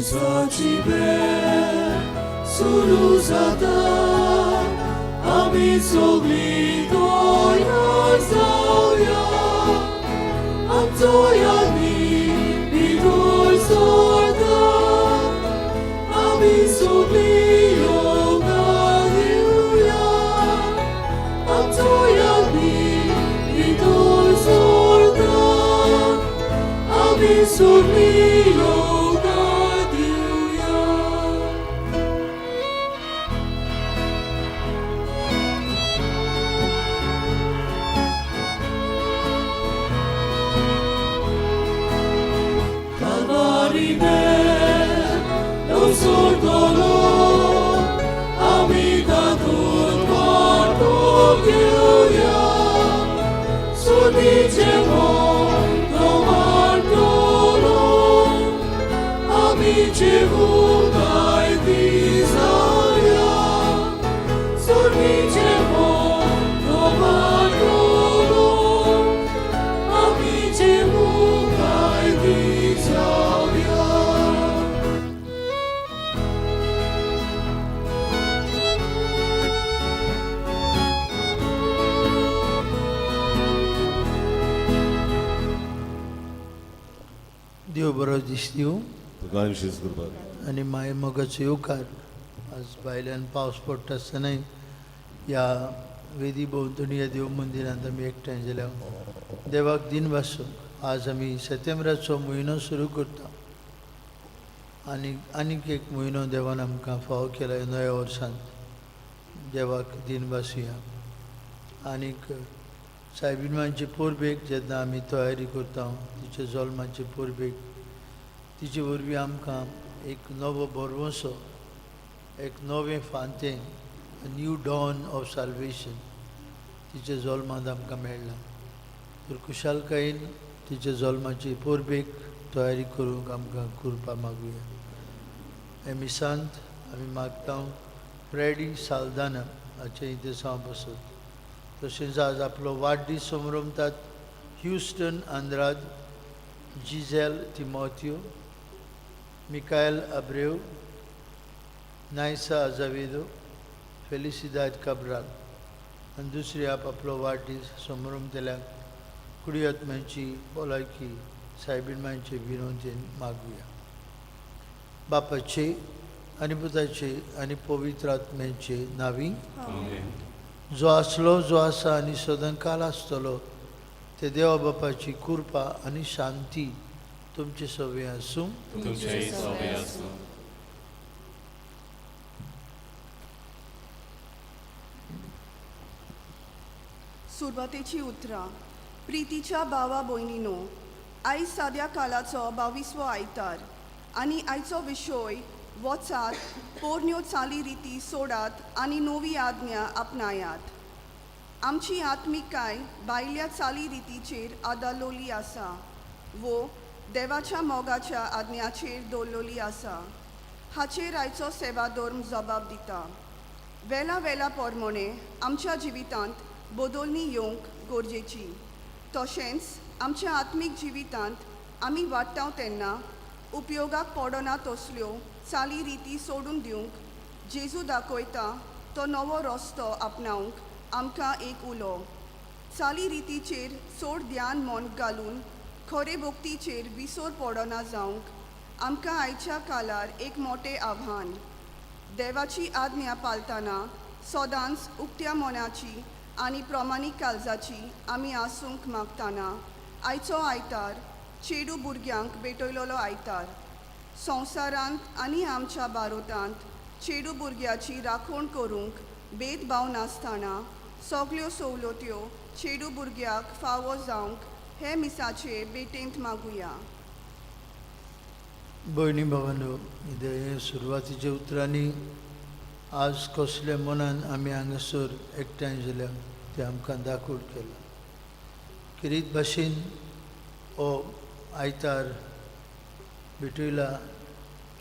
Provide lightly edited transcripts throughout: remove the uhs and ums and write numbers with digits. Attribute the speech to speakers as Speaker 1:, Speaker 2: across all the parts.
Speaker 1: मिसाची वेळ सुरू जाता आम्ही सगळी तयार जाऊया आमचो यादी भितर सरता आम्ही सगळी योगदान दिवया आमचो यादी भितर सरता आम्ही सगळी योगदान दिवया. Sortolo, amiga tul partogia, sudicemo tomartolo, amicevo dai disaya, sudicemo tomartolo, amicevo dai disaya.
Speaker 2: देव बरो दीस दिवं
Speaker 3: तुका विशेष करपाक
Speaker 2: आनी मागीर मोगाचो येवकार. आज भायल्यान पावस पडटा आसतनाय ह्या वेदी भोंवतणी ह्या देव मंदिरांत आमी एकठांय जाल्या देवाक दिन वासूंक आज आमी सप्टेंबराचो म्हयनो सुरू करता आनीक एक म्हयनो देवान आमकां फावो केला नव्या वर्सांत देवाक दिन वासुया. आनीक सायबीणमांचे पोरबेक जेन्ना आमी तयारी करता तिचे जल्माचे पोरबेक तिचे वरवीं आमकां एक नवो बरवंसो एक नवें फांतें न्यू डॉन ऑफ साल्वेशन तिचे जल्मांत आमकां मेळ्ळां. तर कुशालकायेन तिचे जल्माची पोरबेक तयारी करूंक आमकां कृपा मागुया. हे मिसांत आमी मागता फ्रेडी साल्दाना हाचे इतिहासां बसत. तशेंच आज आपलो वाडदीस संभ्रमतात ह्युस्टन आंद्राद, जिझेल तिमोथियो, मिकायल अब्रेव, नायसा अजावेदो, फेलिसिदाद काब्राल आनी दुसरी आपलो वाडदीस संभ्रमतल्याक कुडियात्म्यांची भलायकी सायबीणमांचे विनोदेन मागुया. बापाचे आनी पुताचे आनी पवित्र आत्म्याचे नांवी जो आसलो जो आसा आनी सदांकाल आसतलो ते देवा बापाची कृपा आनी शांती तुमचे सगळे आसूं.
Speaker 4: सुरवातेची उतरां. प्रितीच्या भावा भयणीनो, आयज साद्या कालाचो 22वो आयतार आनी आयचो विशय वचात, पोरण्यो चाली रिती सोडात आनी नवी आज्ञा आपणायात. आमची आत्मिकाय भायल्या चाली रितीचेर आदारलोली आसा वो देवाच्या मोगाच्या आज्ञाचेर दवरलोली आसा. हाचेर आयचो सेवाधर्म जबाब दिता. वेला वेला पोरमोणे आमच्या जिवितांत बदलणी येवंक गरजेची. तशेंच आमच्या आत्मीक जिवितांत आमी वाडटा तेन्ना उपयोगाक पडना तसल्यो चाली रिती सोडून दिवंक जेजू दाखयता तो नवो रस्तो आपणावंक आमकां एक उलो. चाली रितीचेर चड ध्यान मन घालून खरे भक्तीचेर विसर पडना जावंक आमकां आयच्या काळार एक मोठें आव्हान. देवाची आज्ञा पाळतना सदांच उक्त्या मनाची आनी प्रमाणीक काळजाची आमी आसूंक मागतना आयचो आयतार चेडू भुरग्यांक भेटयलोलो आयतार. संवसारांत आनी आमच्या भारतांत चेडू भुरग्याची राखण करूंक भेदभाव नासतना सगल्यो सवलत्यो चेडू भुरग्याक फावो जावंक हे मिसाचे भेटेंत मागुया.
Speaker 2: भयणी भावांनो, हे सुरवातीच्या उतरांनी आज कसल्या मनान आमी हांगासर एकठांय जाल्या ते आमकां दाखोवन केलां. किरीत भाशेन हो आयतार भेटयला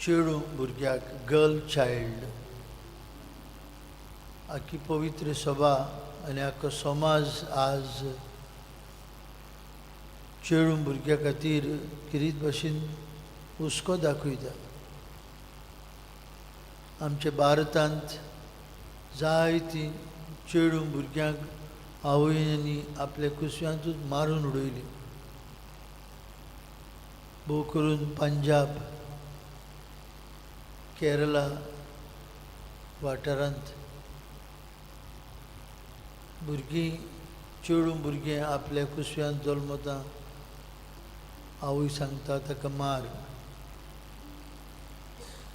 Speaker 2: चेडू भुरग्याक गर्ल चायल्ड. आख्खी पवित्र सभा आनी आख्खो समाज आज चेडू भुरग्या खातीर किरीत भाशेन हुस्को दाखयता. आमच्या भारतांत जायतीं चेडूं भुरग्यांक आवयांनी आपल्या कुसव्यांतूच मारून उडयली. भोव करून पंजाब, केरला वाठारांत भुरगीं चेडूं भुरगें आपल्या कुसव्यांत जल्मता आवय सांगता ताका मार.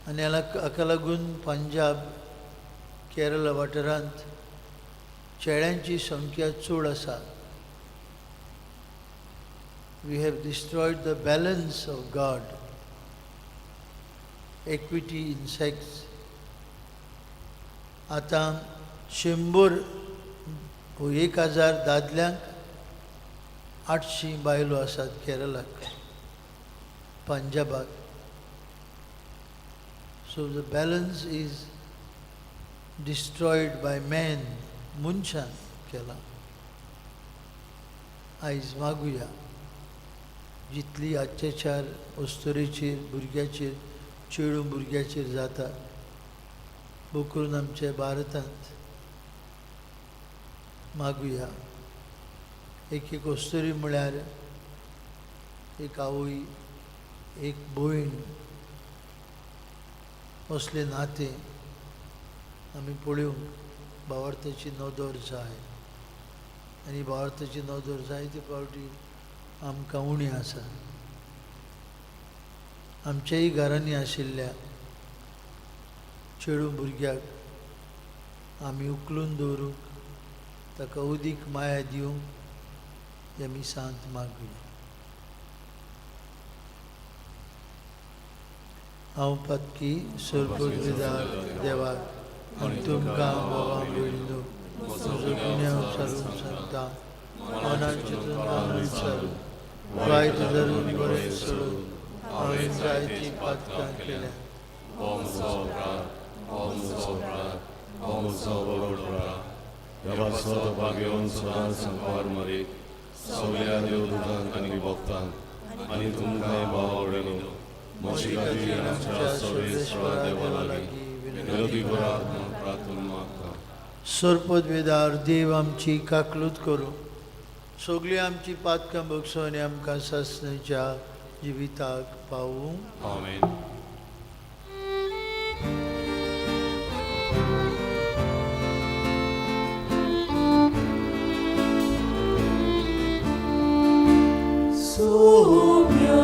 Speaker 2: आनी हाका लागून पंजाब केरला वाठारांत चेड्यांची संख्या चड आसा. We have destroyed the balance of God, equity in sex. आतां 100 वो 1000 दादल्यांक 800 बायलो आसात केरळाक, पंजाबाक. So the balance is destroyed by man, मनशान केला. आयज मागुया जितली अत्याचार अस्तुरेचेर भुरग्याचेर चेडूं भुरग्याचेर जाता, भोव करून आमच्या भारतांत मागुया एक अस्तुरी म्हळ्यार एक आवय, एक भयण असले नाते आमी पळोवंक भावार्थाची नदर जाय. आनी भावार्थाची नदर जायते फावटी आमकां उणी आसा. आमच्याय घरांनी आशिल्ल्या चेडूं भुरग्याक आमी उखलून दवरूंक, ताका उदीक माया दिवंक आमी सांत मागुया. हांव पातकी सर्पोद्विदार देवाक आनी तुमकां बोवां भयणीनो म्हजो गुन्यांव विचारून सांगता. मनान चिंतून मानून विचारून वायट धरून बरें सोडून हांवें जायतीं पातकां केल्या.
Speaker 1: O म्हजो अपराध, O म्हजो अपराध, O म्हजो वगड अपराध. ह्या वाचलो भाग घेवन सदांच संकवार मारीक सगळ्या देवदूतांक आनी भक्तांक आनी तुमकां भाव आवडलो म्हजी खातीर आमच्या सर्वेश्वरा देवा लागीं विनंती करात म्हूण प्रार्थना मागता.
Speaker 2: सर्पोद्विदार देव आमची काकलूत करूं, सगळीं आमची पातकां बगसो आनी आमकां सासणेच्या जिविताक पावूं.
Speaker 1: आमेन.
Speaker 2: Soumya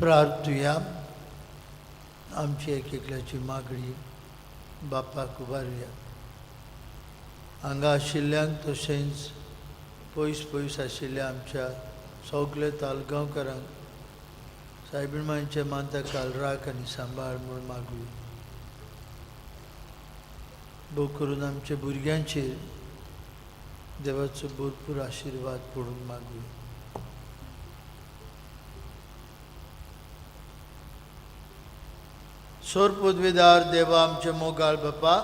Speaker 2: प्रार्थुया. आमची एक मागणी बापाक उबारुया. हांगा आशिल्ल्यांक तशेंच पयस पयस आशिल्ल्या आमच्या सगळे तालगांवकारांक सायबिणमांचे मानता काल राख आनी सांबाळ म्हूण मागूया. भोव करून आमच्या भुरग्यांचेर देवाचो भरपूर आशिर्वाद पडूंक मागूया. सोर पदवेदार देवा आमचे मोगाळ बापा,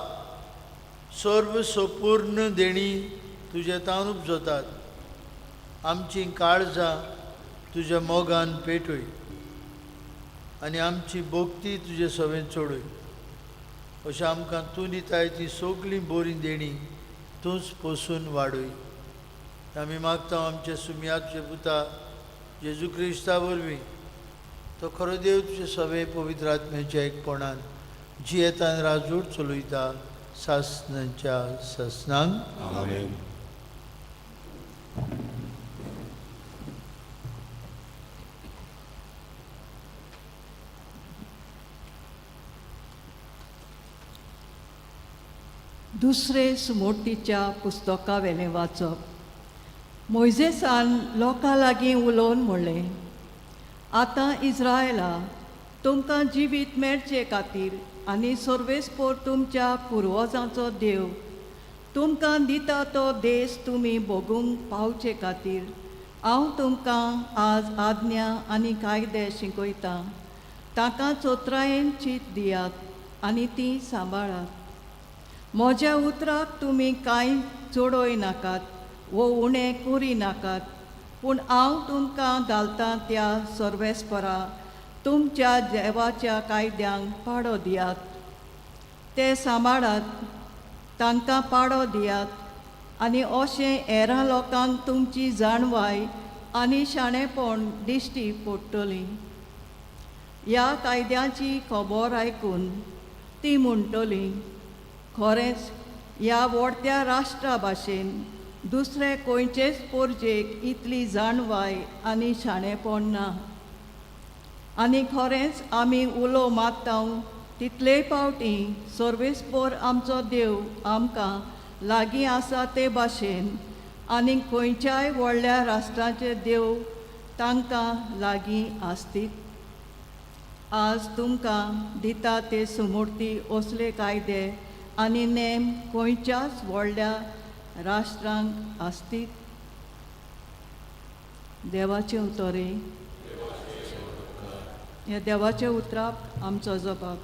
Speaker 2: सर्व संपूर्ण देणी तुझे तावन उपजतात. आमची काळजां तुज्या मोगान पेटय आनी आमची भोक्ती तुजे सवेन चोडय. अशें आमकां तूं दिताय ती सगळीं बरी देणी तूंच पोसून वाडय. आमी मागता आमचे सुमयाचे पुता जेजू क्रिस्ता वरवीं तो खरो देव तुजे सवे पवित्र आत्म्याच्या एकपणान जियेतान राजूड चलयता सासनांच्या सासनांक.
Speaker 1: आमेन.
Speaker 3: दुसरे सुमोटीच्या पुस्तका वेलें वाचप. मोइजेसान लोकां लागीं उलोवन म्हणलें, आतां इस्रायला, तुमकां जिवीत मेळचे खातीर आनी सर्वेस्पोर तुमच्या पुर्वजांचो देव तुमकां दिता तो देश तुमी भोगूंक पावचे खातीर हांव तुमकां आज आज्ञा आनी कायदे शिकयतां. ताका चोत्रायेन चीत दियात आनी ती सांबाळात. म्हज्या उतराक तुमी कांय चोडय नाकात वो उणें करी नाकात, पूण हांव तुमकां घालतां त्या सर्वेस्परा तुमच्या देवाच्या कायद्यांक पाडो दियात. ते सांबाळात, तांकां पाडो दियात आनी अशें हेरां लोकांक तुमची जाणवाय आनी शाणेपण दिश्टी पडटली. ह्या कायद्याची खबर आयकून ती म्हणटली, खरेंच ह्या व्हडत्या राष्ट्रा भाशेन दुसरे खंयचेच पोरजेक इतली जाणवाय आनी शाणेपण ना. आनी खरेंच आमी उलो मारता तितले फावटी सर्वेस्पोर आमचो देव आमकां लागीं आसा ते भाशेन आनी खंयच्याय व्हडल्या राष्ट्राचे देव तांकां लागीं आसतीत. आज तुमकां दिता ते सुमूर्ती असले कायदे आनी नेम खंयच्याच व्हडल्या राष्ट्रांक आसतीत. देवाचे उतरे. ह्या देवाच्या उतराक आमचो जबाब.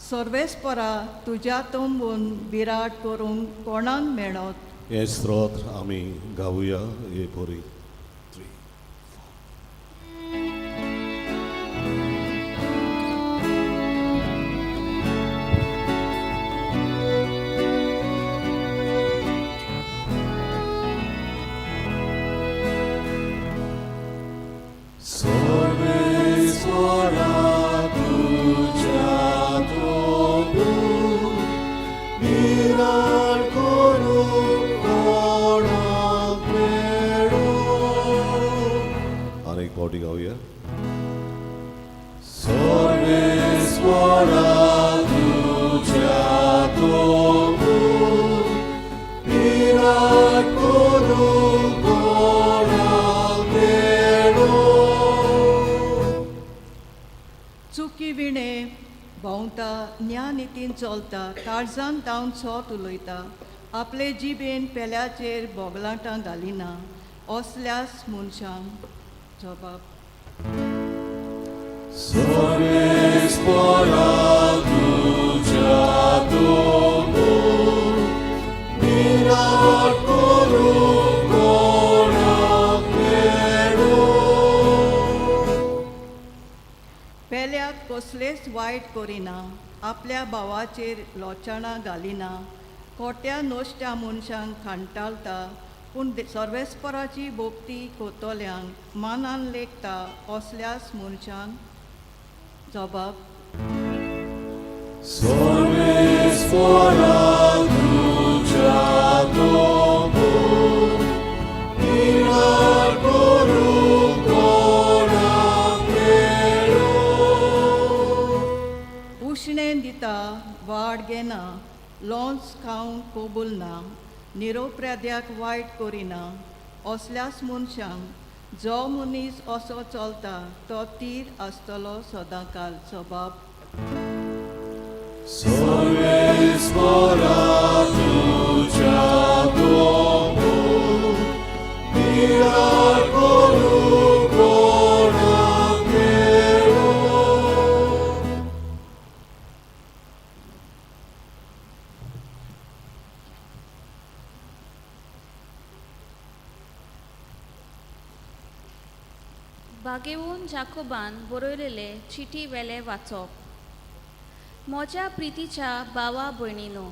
Speaker 3: सर्वेस्परा तुज्या तोंबून विराट करूंक कोणाक मेळत.
Speaker 1: हे स्तोत्र आमी गावुया. हे पोरी
Speaker 5: Virat Guru Kona Peru
Speaker 3: चुकी विणे भोंवता न्या नितीन चलता काळजान दावन सोत उलयता आपले जिबेन पेल्याचेर बोगलांटां घालिना असल्यास मनशांक जबाब
Speaker 1: Sorespora tuja domo, mirar koru konak mero.
Speaker 3: पेल्याक कसलेच वायट करिना आपल्या भावाचेर लोचाणां घालिना खोट्या नोश्ट्या मनशांक खांटालता पूण सर्वेस्पराची भोगती कोतोल्यांक मानान लेखता असल्यास मनशांक जबाब
Speaker 1: Sorespora tuja domo, mirar koru konak mero.
Speaker 3: उश्णें दिता वाड घेना लॉन्स खावन कोबूल ना निरोप्राद्याक वायट करिना असल्यास मनशांक जो मनीस असो चलता तो तीर आसतलो सदांकाल जबाब
Speaker 1: Sorespora tuja domo, mirar koru konak mero.
Speaker 5: बागेवून जाकोबान बरयलेले चिटी वेले वाचप म्हज्या प्रितीच्या भावा भयणीनो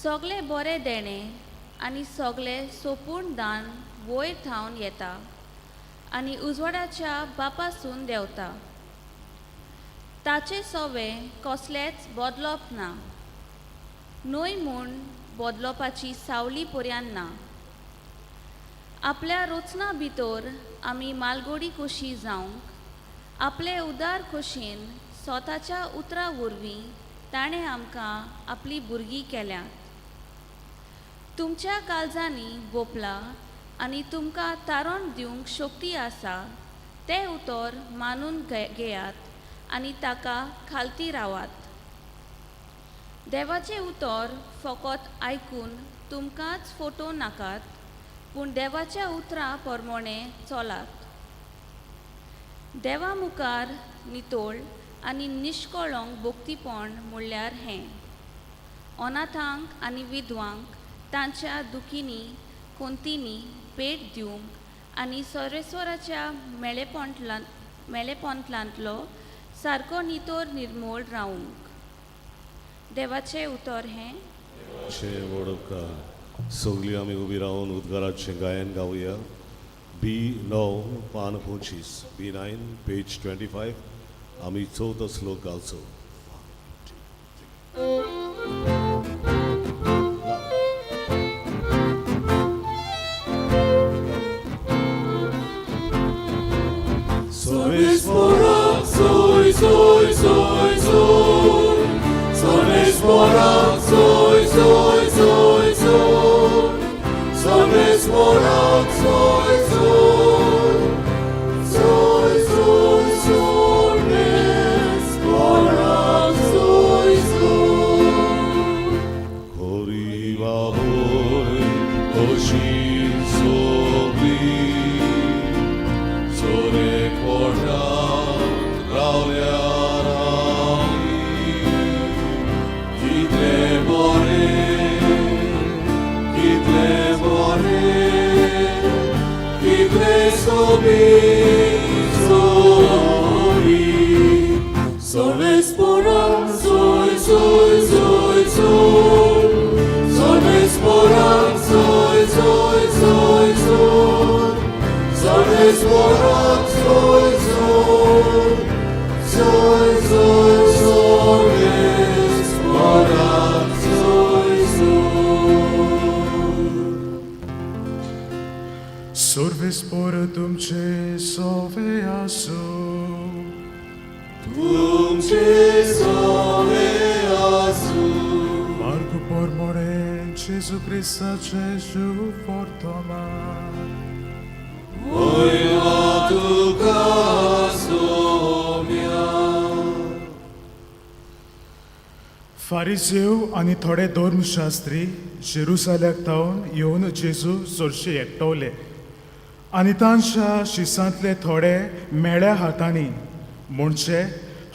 Speaker 5: सगळे बरें देणे आनी सगळे सोपून दान वयर थावन येता आनी उजवाडाच्या बापासून देंवता ताचे सोवे कसलेच बदलप ना न्हय म्हूण बदलपाची सावली पर्यान ना आपल्या रोचना भितर आमी मालगोडी कशी जावंक आपले उदार खोशेन स्वताच्या उतरा वरवीं ताणें आमकां आपली भुरगीं केल्यात तुमच्या काळजांनी गोपला आनी तुमकां तारण दिवंक शक्ती आसा तें उतर मानून घेयात आनी ताका खालती रावात देवाचें उतर फकत आयकून तुमकांच फोटो नाकात पूण देवाच्या उतरां प्रमाणें चलात देवा मुखार नितोळ आनी निश्कळोंक भोक्तीपण म्हणल्यार हें अनाथांक आनी विधवांक तांच्या दुखींनी कोंतींनी भेट दिवंक आनी सर्वेस्वराच्या मेळेपंथलांतलो सारको नितोर निर्मोळ रावंक देवाचें उतर हें
Speaker 1: वडोवकार सगळीं आमी उबी रावन उद्गाराचें गायन गावया B9 पान 25 B9 पेज 25 आमी चवथो श्लोक घालचो Sorespora soy soy soy soy Sorespora soy soy soy soy Sorespora soy soy soy soy Sorespora soy soy Koriva boy Oshin sobri Sore korda Rauliarami Kitle bore Kitle sobi sobi Sorespora soy soy soy soy Sorespora soy soy soy soy Sorespora soy soy soy soy Sorespora soy soy
Speaker 6: Sorvespora tumce sove asu
Speaker 1: Tumce sove asu
Speaker 6: Marco por moren Gesù Cristo Gesù fortoma
Speaker 1: Oi la tu casomia
Speaker 6: फारिसेव आनी थोडे धर्मशास्त्री जेरुसाल्याक थावन येवन जेजू चडशे एकटवले आनी तांच्या शिसांतले थोडे मेळ्या हातांनी म्हणजे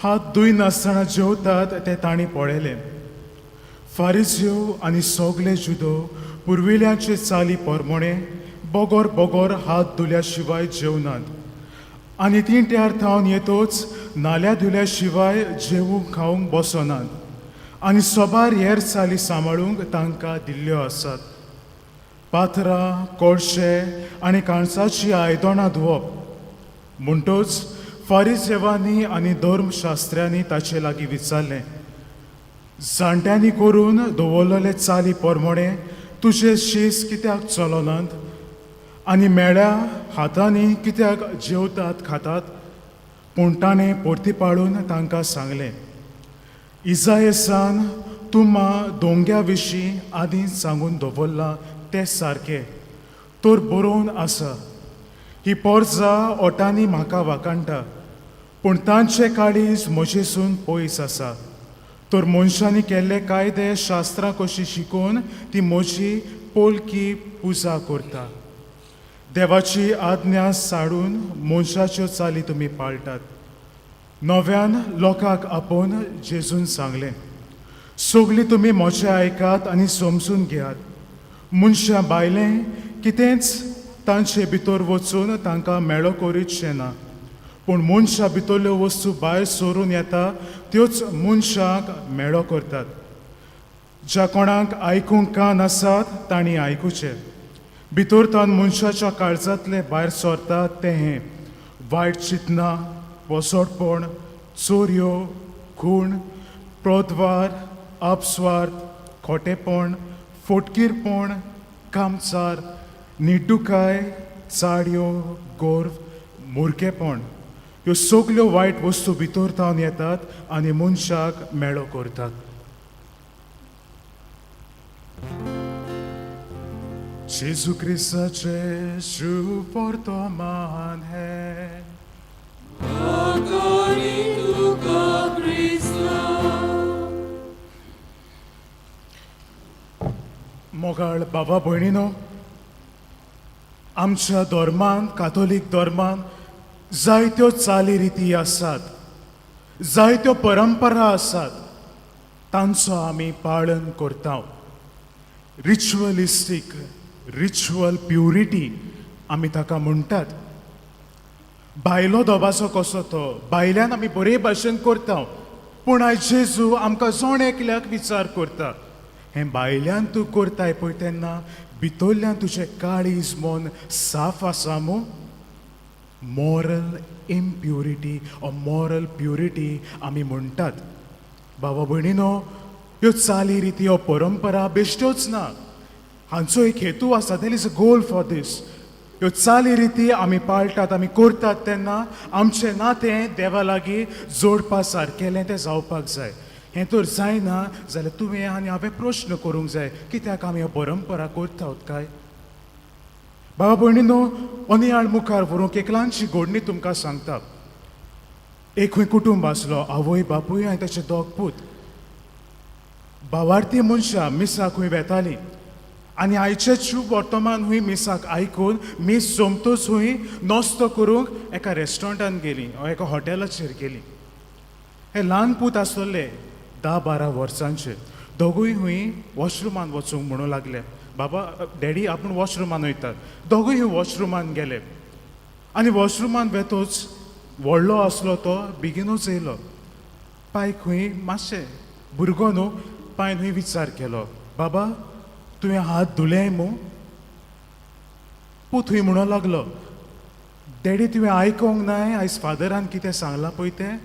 Speaker 6: हात धुय नासतना जेवतात ते तांणी पळयले. फारिसेव आनी सगळे जुदो पुर्विल्यांचे चाली परमणे बोगोर बोगोर हात धुल्या शिवाय जेवनात आनी तीं त्यार थावन येतोच नाल्या धुल्या शिवाय जेवूंक खावंक बसनात आनी सोबार हेर चाली सांबाळूंक तांकां दिल्ल्यो आसात. पात्रां, कोळशे आनी काणसाची आयदनां धुवप. म्हणटच फारिसेवांनी आनी धर्मशास्त्र्यांनी ताचे लागीं विचारलें, जाणट्यांनी करून दवरलेले चाली परमणे तुजे शीस कित्याक चलनात आनी मेळ्या हातांनी कित्याक जेवतात खातात. पूण ताणें परतीपाळून तांकां सांगलें, इजायेसान तुमां दोंग्या विशीं आदींच सांगून दवरलां तें सारकें. तर बरोवन आसा, ही पोरजां ओटांनी म्हाका वाकाणटा, पूण तांचे काळीज म्हजेसून पयस आसा. तर मनशांनी केल्ले कायदे शास्त्रां कशी शिकून ती म्हजी पोलकी पुजा करता. देवाची आज्ञा साडून मनशाच्यो चाली तुमी पाळटात. नव्यान लोकांक आपोवन जेजून सांगलें, सगळीं तुमी म्हजें आयकात आनी समजून घेयात. मनशां भायलें कितेंच तांचे भितर वचून तांकां मेळो करीतशें ना, पूण मनशां भितरल्यो वस्तू भायर सरून येता त्योच मनशांक मेळो करतात. ज्या कोणाक आयकूंक कान आसात तांणी आयकुचें. भितर तावन मनशाच्या काळजांतले भायर सरता तें हें: वायट चिंतनां, वसडपण, चोरयो, खूण, प्रोद्वार, अपस्वार्थ, खोटेपण, फोटकीरपण, कामचार, निड्डुकाय, चाडयो, गोर्व, मुर्खेपण. ह्यो सगल्यो वायट वस्तू भितर थावन येतात आनी मनशाक मेळो करतात. जेजू क्रिस्ताचे शूभ वर्तमान हें. मोगाळ बाबा भयणीनो, आमच्या धर्मान, काथोलीक धर्मान जायत्यो चाली रिती आसात, जायत्यो परंपरा आसात, तांचो आमी पालन करता. रिच्युअलिस्टीक, रिच्युअल प्युरिटी आमी ताका म्हणटात. भायलो दोबाचो कसो तो, भायल्यान आमी बरे भाशेन करता, पूण आयज जेजू आमकां जोण एकल्याक विचार करता, हें भायल्यान तूं करताय पळय तेन्ना भितरल्यान तुजें काळीज मन साफ आसा मू? Moral impurity or moral purity आमी म्हणटात. बाबा भयणीनो, ह्यो चाली रिती हो परंपरा बेश्ट्योच ना, हांचो एक हेतू आसा. There is a goal for this. ह्यो चाली रिती आमी पाळटात, आमी करतात तेन्ना आमचें नातें देवा लागीं जोडपा सारकेलें तें जावपाक जाय. हें तर जायना जाल्यार तुवें आनी हांवें प्रश्न करूंक जाय, कित्याक आमी ह्यो परंपरा करतात काय? बाबा भयणीनो, अनियाळ मुखार व्हरूंक एक ल्हानशी घडणी तुमकां सांगता. एक खंय कुटुंब आसलो, आवय बापूय आनी ताचे दोग पूत. भावार्थी मनशां मिसाक खंय वेतालीं आनी आयचें शुभ वर्तमान हुंय मिसाक आयकून मीस सोमतोच हुंय नस्तो करूंक एका रेस्टॉरंटान गेलीं वा एका हॉटेलाचेर गेलीं. हे ल्हान पूत आसलेले 10-12 वर्सांचे. दोगूय हुंय वॉशरुमान वचूंक म्हणूं लागले. बाबा, डॅडी आपूण वॉशरुमान वयतात. दोगूय वॉशरुमान गेले आनी वॉशरुमान वेतोच व्हडलो आसलो तो बेगीनूच येयलो. पांय खंय मातशें भुरगो न्हू, पांय न्हय विचार केलो, बाबा तुवें हात धुले मू? पूत थंय म्हणूं लागलो, डॅडी तुवें आयकोंक नाय आयज फादरान कितें सांगलां पळय तें?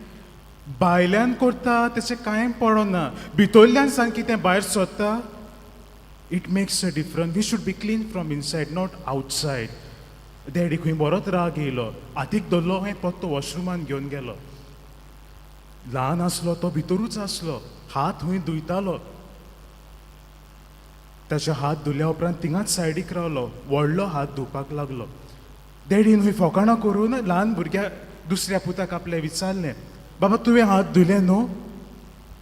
Speaker 6: भायल्यान करता तेचें कांय पडना, भितरल्यान सांग कितें भायर सरता. It makes a difference. We should be clean from inside, not outside. Daddy खंय बरोच राग येयलो. हातीक धरलो हें परतो वॉशरुमान घेवन गेलो. ल्हान आसलो तो भितरूच आसलो, हात हुंय धुयतालो. ताचे हात धुल्या उपरांत थिंगाच सायडीक रावलो. व्हडलो हात धुवपाक लागलो. डॅडीन हुंय फकाणां करून ल्हान भुरग्या दुसऱ्या पुताक आपल्या विचारलें, बाबा तुवें हात धुले न्हू?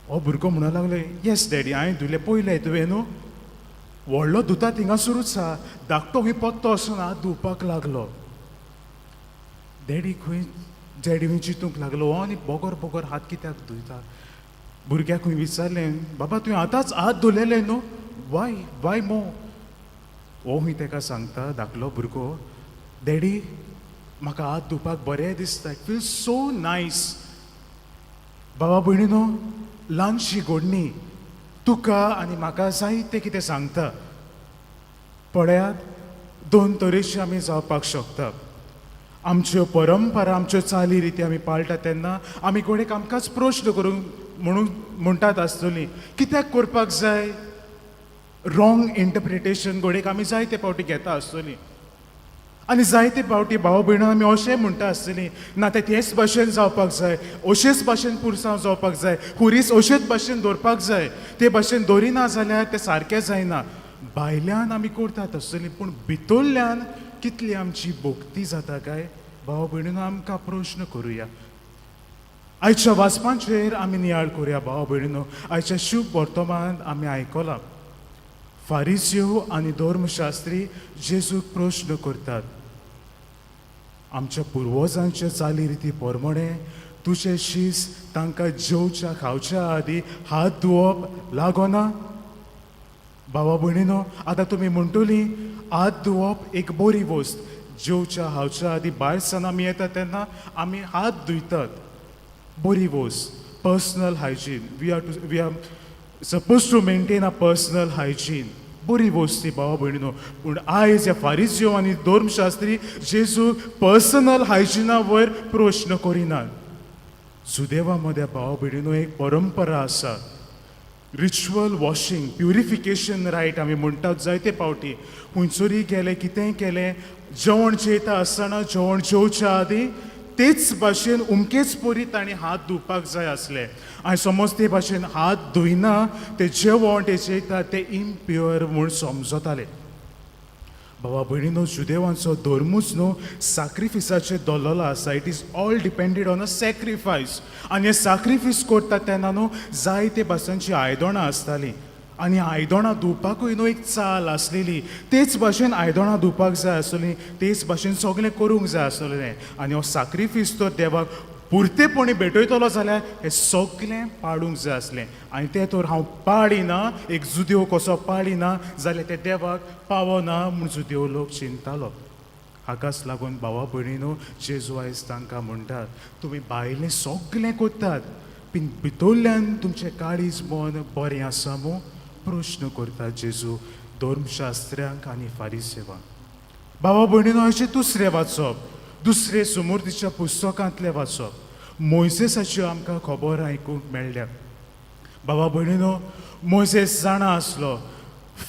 Speaker 6: हो भुरगो म्हणूंक लागलो येस डॅडी हांवें धुले पयलें तुवें न्हू व्हडलो धुता थिंगासरूच आहा धाकटो खंय पत्तो असो हात धुवपाक लागलो डॅडी खंय डॅडी खंय चिंतूंक लागलो हो आनी बोगोर बोगोर हात कित्याक धुयता भुरग्याक खंय विचारलें बाबा तुवें आतांच हात धुलेले न्हू वाय मो हो खंय ताका सांगता धाकलो भुरगो डॅडी म्हाका हात धुवपाक बरें दिसता इट फील सो नायस बाबा भयणीनो ल्हानशी घोडणी तुका आनी म्हाका जायतें कितें सांगता पळयात दोन तरेची आमी जावपाक शकता आमच्यो परंपरा आमच्यो चाली रिती आमी पाळटा तेन्ना आमी कोणेक आमकांच प्रश्न करूंक म्हणटात आसतलीं कित्याक करपाक जाय रॉंग इंटरप्रिटेशन घोडेक आमी जायते फावटी घेता आसतलीं आनी जायते फावटी भाव भयणो आमी अशें म्हणटा आसतलीं ना तेच भाशेन जावपाक जाय अशेच भाशेन पुरसांव जावपाक जाय हुरीस अशेच भाशेन दवरपाक जाय ते भाशेन दवरिना जाल्यार तें सारकें जायना भायल्यान आमी करतात आसतलीं पूण भितरल्यान कितली आमची भोक्ती जाता काय भाव भयणीनो आमकां प्रश्न करुया आयच्या वाचपांचेर आमी नियाळ करुया भाव भयणीनो आयच्या शुभ वर्तमान आमी आयकलां फारिसियो आनी धर्मशास्त्री जेजूक प्रश्न करतात आमच्या पुर्वजांच्या चाली रिती प्रमाणे तुजें शीस तांकां जेवच्या खावच्या आदी हात धुवप लागना भावा भयणीनो आतां तुमी म्हणटलीं हात धुवप एक बरी वस्त जेवच्या खावच्या आदी भायर सावन आमी येता तेन्ना आमी हात धुयतात बरी वस्त personal hygiene we are suppose to maintain a personal hygiene बरी वस्ती भावा भयणीनो पूण आयज ह्या फारिसियो आनी धर्मशास्त्री जेजू पर्सनल हायजिना वयर प्रश्न करिनात सुदैवा मध्य भावा भयणीनो एक परंपरा आसा रिच्युअल वॉशिंग प्युरिफिकेशन रायट आमी म्हणटात जायते फावटी खंयसरी गेले कितेंय केलें जेवण जेयता आसतना जेवण जेवच्या आदी तेच भाशेन उमकेच परी तांणी हात धुवपाक जाय आसले आनी समज ते भाशेन हात धुयना ते जेवण ते जेयता ते इम्प्युअर म्हूण समजताले बाबा भयणीनो जुदेवांचो धर्मूच न्हू सॅक्रिफिसाचेर दवरलेलो आसा it is all depended on a sacrifice आनी हे सॅक्रिफायस करता तेन्ना न्हू जायते भाशेंची आयदनां आसतालीं आनी आयदनां धुवपाकूय न्हू एक चाल आसलेली तेच भाशेन आयदनां धुवपाक जाय आसलीं तेच भाशेन सगळें करूंक जाय आसलें आनी हो सॅक्रिफायस तर देवाक पुर्तेपणी भेटयतलो जाल्यार हें सगळें पाळूंक जाय आसलें आनी तें तर हांव पाळिना एक जुदेव कसो पाळिना जाल्यार तें देवाक पावना म्हूण जुदेव लोक चिंतालो हाकाच लागून भावा भयणीनो जेजू आयज तांकां म्हणटात तुमी भायलें सगळें करतात पूण भितरल्यान तुमचें काळीज मन बरें आसा मू प्रश्न करता जेजू धर्मशास्त्र्यांक आनी फारिसेवांक भावा भयणीनो अशें दुसरें वाचप दुसरे सुमूर्तीच्या पुस्तकांतलें वाचप मोइसेसाच्यो आमकां खबर आयकूंक मेळ्ळ्या बाबा भयणीनो मोइसेस जाणा आसलो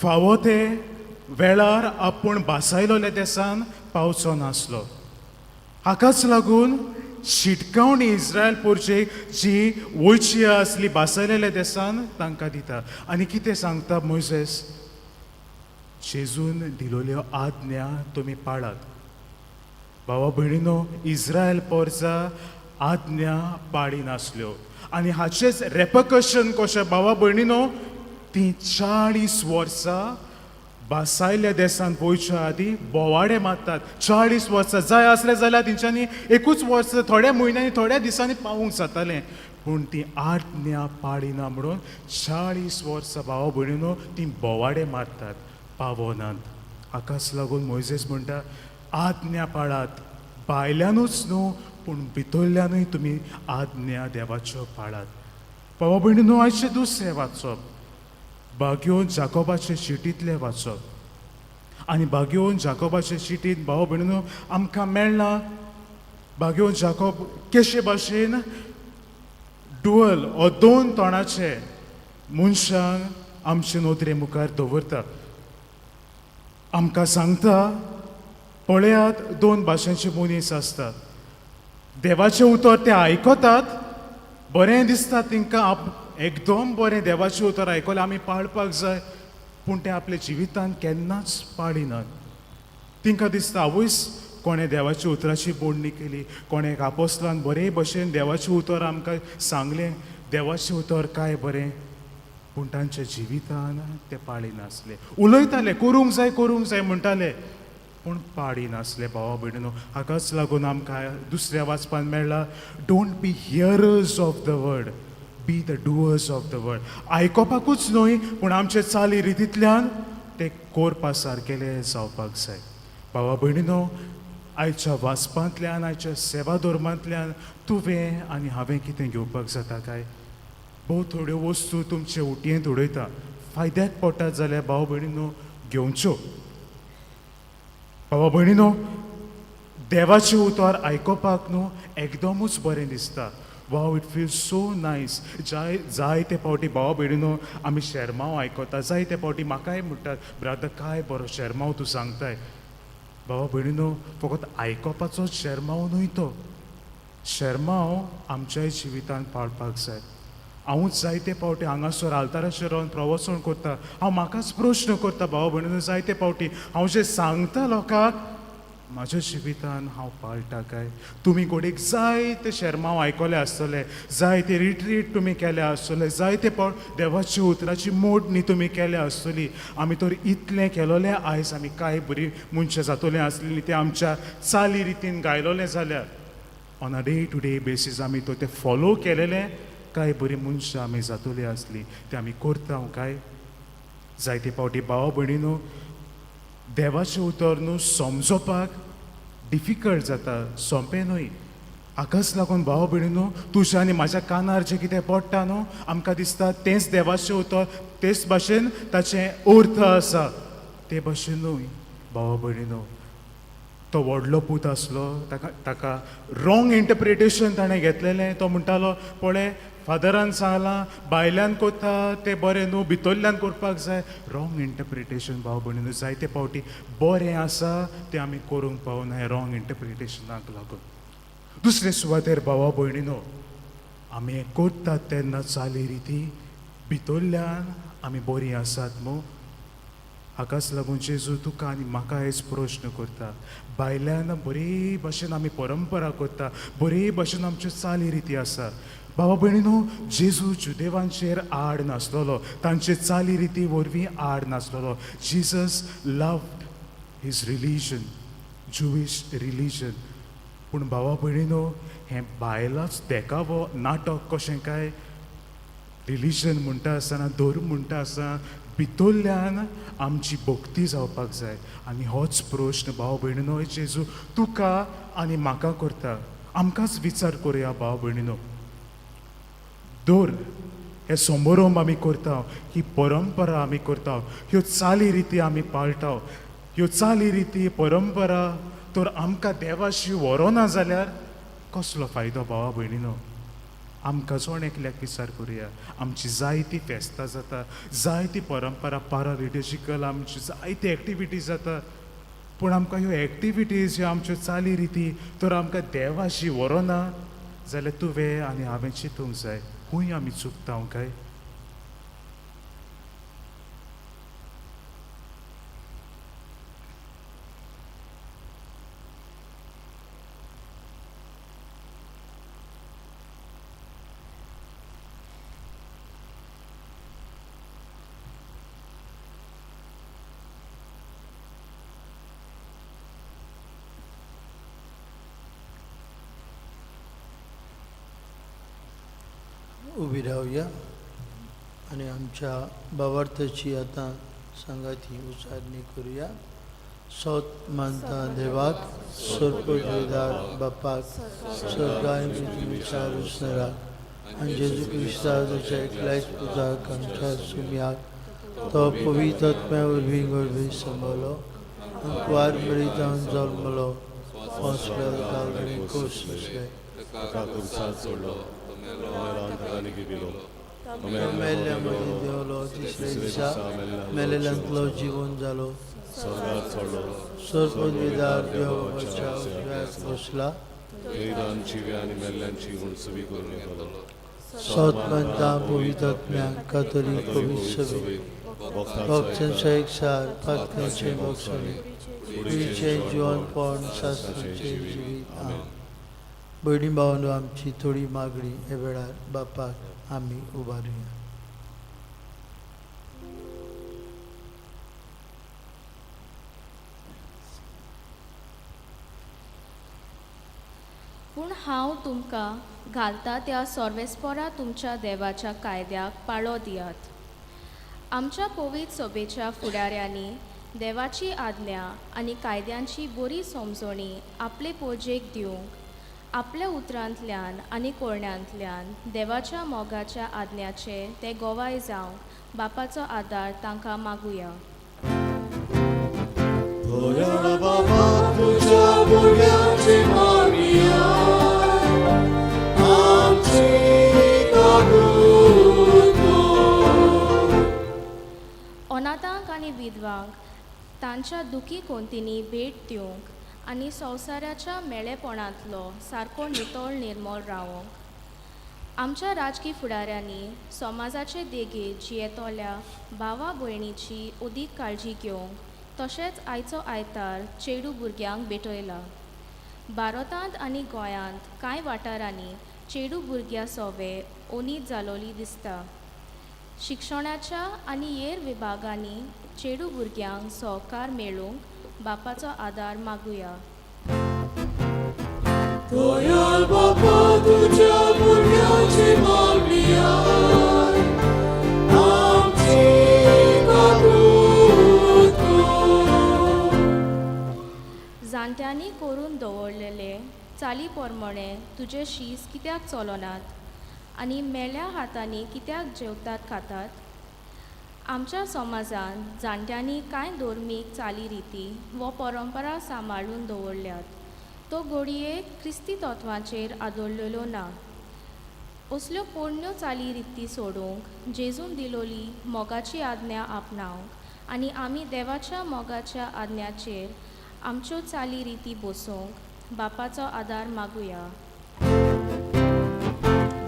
Speaker 6: फावो ते वेळार आपूण बासायलोल्या देसान पावचो नासलो हाकाच लागून शिटकावणी इस्रायल पोरचेक जी वयची आसली बासायलेल्या देसान तांकां दिता आनी कितें सांगता मोइसेस जेजून दिलोल्यो आज्ञा तुमी पाळात भावा भयणीनो इस्रायल पोरचा आज्ञा पाळी नासल्यो आनी हाचेच रेपकशन कशें भावा भयणीनो ती 40 वर्सां बासायल्या देसान वयच्या आदी बोवाडे मारतात 40 वर्सां जाय आसलें जाल्यार तेंच्यांनी एकूच वर्स थोड्या म्हयन्यांनी थोड्या दिसांनी पावूंक जातालें पूण ती आज्ञा पाळिना म्हणून 40 वर्सां भावा भयणीनो ती बोवाडे मारतात पावनात हाकाच लागून मोइसेस म्हणटा आज्ञा पाळात भायल्यानूच न्हू पूण भितरल्यानूय तुमी आज्ञा देवाच्यो पाळात भावा भयणीनो आयचें दुसरें वाचप भाग्योन जाकोबाचे शिटींतलें वाचप आनी भाग्योन जाकोबाचे शिटींत भावा भयणीनो आमकां मेळना भाग्योन जाकोब केशे भाशेन डुअल हो 2 तोंडाचे मनशांक आमचे नोदरे मुखार दवरता आमकां सांगता पळयात 2 भाशेचे मनीस आसतात देवाचें उतर ते आयकतात बरें दिसता तांकां एकदम बरें देवाचें उतर आयकलें आमी पाळपाक जाय पूण ते आपल्या जिवितांत केन्नाच पाळिनात तांकां दिसता आवयस कोणें देवाच्या उतराची बोडणी केली कोणें आपोस्तलान बरे भशेन देवाचें उतर आमकां सांगलें देवाचें उतर काय बरें पूण तांच्या जिवितान ते पाळी नासले. उलयताले करूंक जाय म्हणटाले पूण पाळी नासले. भावा भयणीनो, हाकाच लागून आमकां दुसऱ्या वाचपान मेळ्ळा, don't be hearers of the word, be the doers of the word. आयकोपाकूच न्हय पूण आमचे चाली रितींतल्यान ते कोरपा सारकेले जावपाक जाय. भावा भयणीनो, आयच्या वाचपांतल्यान, आयच्या सेवा धर्मांतल्यान तुवें आनी हांवें कितें घेवपाक जाता काय? भोव थोड्यो वस्तू तुमचे उटयेंत उडयता, फायद्याक पडटात जाल्यार भाव भयणीनो घेवच्यो. भावा भयणीनो, देवाचें उतर आयकोपाक न्हू एकदमूच बरें दिसता. Wow, it feels so nice. जायते फावटी भावा भयणीनो आमी शर्माव आयकता, जायते फावटी म्हाकाय म्हणटात, ब्रादर काय बरो शर्माव तूं सांगताय. भावा भयणीनो, फकत आयकोपाचो शर्माव न्हय तो, शर्माव आमच्याय जिवितांत पाळपाक जाय. हांवूच जायते फावटी हांगासर आल्ताराचेर रावन प्रवचन करता, हांव म्हाकाच प्रश्न करता भावा भयणीनो, जायते फावटी हांव जें सांगता लोकांक म्हाज्या जिवितान हांव पाळटा काय? तुमी घोडीक जायते शर्माव आयकले आसतले, जायते रिट्रीट तुमी केले आसतले, जायते फावट देवाची उतराची मोडणी तुमी केल्या आसतली. आमी तर इतलें केलोलें, आयज आमी काय बरी मनशां जातोलीं आसलेलीं तें आमच्या चाली रितीन गायलोलें जाल्यार on a day to day basis आमी तो तें फॉलो केलेलें, काय बरी मनशां आमी जातोलीं आसलीं तें आमी करता काय? जायते फावटी भावा भयणीनो, देवाचें उतर न्हू समजोपाक डिफिकल्ट जाता, सोंपें न्हय. हाकाच लागून भावा भयणीनो, तुज्या आनी म्हाज्या कानार जें कितें पडटा न्हू, आमकां दिसता तेंच देवाचें उतर, तेच भाशेन ताचें अर्थ आसा. ते भाशेन न्हय भावा भयणीनो. तो व्हडलो पूत आसलो, ताका रॉंग इंटरप्रिटेशन ताणें घेतलेलें. तो म्हणटालो, पळय फादरान सांगलां भायल्यान कोत्ता तें बरें न्हू, भितरल्यान करपाक जाय. रॉंग इंटरप्रिटेशन भाव भयणीनो. जायते फावटी बरें आसा तें आमी करूंक पावना हें रॉंग इंटरप्रिटेशनाक लागून. दुसरे सुवातेर भावा भयणीनो, आमी हें करतात तेन्ना चाली रिती भितरल्यान आमी बरीं आसात मू. हाकाच लागून जेजू तुका आनी म्हाका हेच प्रश्न करता. भायल्यान बरे भाशेन आमी परंपरा करता, बरे भाशेन आमच्यो चाली रिती आसा. भावा भयणीनो, जेजू जुदेवांचेर आड नासलोलो, तांचे चाली रिती वरवीं आड नासलोलो. Jesus loved his religion, Jewish religion. पूण भावा भयणीनो, हें भायलाच देखावो नाटक कशें काय? रिलीजन म्हणटा आसतना, धर्म म्हणटा आसतना भितरल्यान आमची भक्ती जावपाक जाय. आनी होच प्रश्न भाव भयणीनो जेजू तुका आनी म्हाका करता. आमकांच विचार करुया भाव भयणीनो. दर हे समारंभ आमी करता, ही परंपरा आमी करता, ह्यो चाली रिती आमी पाळटा, ह्यो चाली रिती परंपरा तर आमकां देवाशी व्हरोना जाल्यार कसलो फायदो भावा भयणीनो? आमकां जोण एकल्याक विचार करुया. आमची जायती फेस्तां जाता, जायती परंपरा पॅरालिटर्जिकल आमची जायती एक्टिविटीज जाता, पूण आमकां ह्यो एक्टिविटीज ह्यो आमच्यो चाली रिती तर आमकां देवाशी व्हरोना जाल्यार तुवें आनी हांवें चिंतूंक जाय, खूंय आमी चुकता काय?
Speaker 2: उभी राहूया आणि आमच्या भावार्थाची आता संगाती उच्चारणी करूया. सौत मानता देवाक, सर्पवेदार बापाक, स्वर्गाय विचार उसनराक आणि जेजू क्रिस्ताच्या एकल्याच पुजाक आमच्या सुम्याक तो पवित्र आत्म्या वरवीं गरबी संभलो कुवार मरी जावन जल्मलो, पोसलो कालवरी कोसले
Speaker 1: ताका खुर्सात सोडलो, रांतकांनी गिबिलो,
Speaker 2: मेल्ल्यामध्ये देवलो, तिसऱ्या दिसा मेलेल्यांतलो जिवन जालो,
Speaker 1: स्वर्गात सोडलो,
Speaker 2: सर्पवेदार देवाच्या उजव्याक बसला,
Speaker 1: वेदांची आनी मेल्ल्यांची उणसवी करून येतलो.
Speaker 2: सौतमंता पवित्र आत्म्याक कातोलीक पवित्र सभे भक्तांचे एकसार पातकांचे भोगसणे पुढीचे जीवन पण शास्त्राचे जिवीत. आमेन. भयणी भावांनो आमची थोडी मागणी हे वेळार बापाक आमी उबारुया.
Speaker 7: पूण हांव तुमकां घालता त्या सर्वेस्परा तुमच्या देवाच्या कायद्याक पाळो दियात. आमच्या पवित्र सभेच्या फुडाऱ्यांनी देवाची आज्ञा आनी कायद्यांची बरी समजणी आपले पोजेक दिवंक आपल्या उतरांतल्यान आनी कोळण्यांतल्यान देवाच्या मोगाच्या आज्ञाचे ते गोवाय जावंक बापाचो आदार तांकां मागुया.
Speaker 1: दयाळ बाबा तुझ्या भुरग्यांची मागणिया आमची कबूल कर.
Speaker 7: अनाथांक आनी विधवांक तांच्या दुखी कोंतींनी भेट दिवंक आनी संवसाराच्या मेळेपणांतलो सारको नितळ निर्मळ रावंक आमच्या राजकी फुडाऱ्यांनी समाजाचे देगेत जियेतोल्या भावा भयणीची अदीक काळजी घेवंक तशेंच आयचो आयतार चेडू भुरग्यांक भेटयला. भारतांत आनी गोंयांत कांय वाठारांनी चेडू भुरग्यां सवे ओनीत जालोली दिसता. शिक्षणाच्या आनी हेर विभागांनी चेडू भुरग्यांक सहकार मेळूंक बापाचो आदार मागुया.
Speaker 1: दयाळ बाबा तुझ्या भुरग्यांची मागणिया आमची कबूल कर.
Speaker 7: जाणट्यांनी करून दवरलेले चाली पोरमणे तुजे शीस कित्याक चलनात आनी मेल्या हातांनी कित्याक जेवतात खातात. आमच्या समाजांत जाणट्यांनी कांय धर्मीक चाली रिती वो परंपरा सांबाळून दवरल्यात. तो घडयेक क्रिस्ती तत्वांचेर आदरलेलो ना. असल्यो पोरण्यो चाली रिती सोडूंक जेजून दिलोली मोगाची आज्ञा आपणावंक आनी आमी देवाच्या मोगाच्या आज्ञाचेर आमच्यो चाली रिती बसोवंक बापाचो आदार मागुया.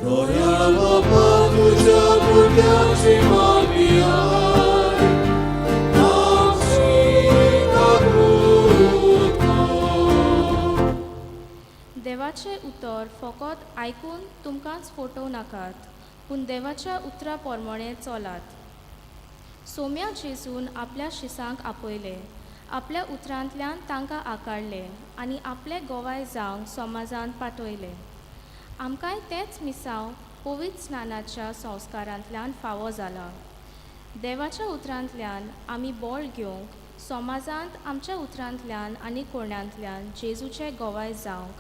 Speaker 1: दयाळ बाबा तुझ्या भुरग्यांची मागणिया आमची कबूल कर.
Speaker 7: देवाचे उतर फकत आयकून तुमकांच फोटो नाकात, पूण देवाच्या उतरा पोरमणे चलात. सोम्या जेजून आपल्या शिसांक आपयले, आपल्या उतरांतल्यान तांकां आकारले आनी आपले गोवाय जावंक समाजांत पाठयले. आमकांय तेच मिसांव पवित्र स्नानाच्या संस्कारांतल्यान फावो जाला. देवाच्या उतरांतल्यान आमी बोळ घेवंक समाजांत आमच्या उतरांतल्यान आनी कोणांतल्यान जेजूचे गोवाय जावंक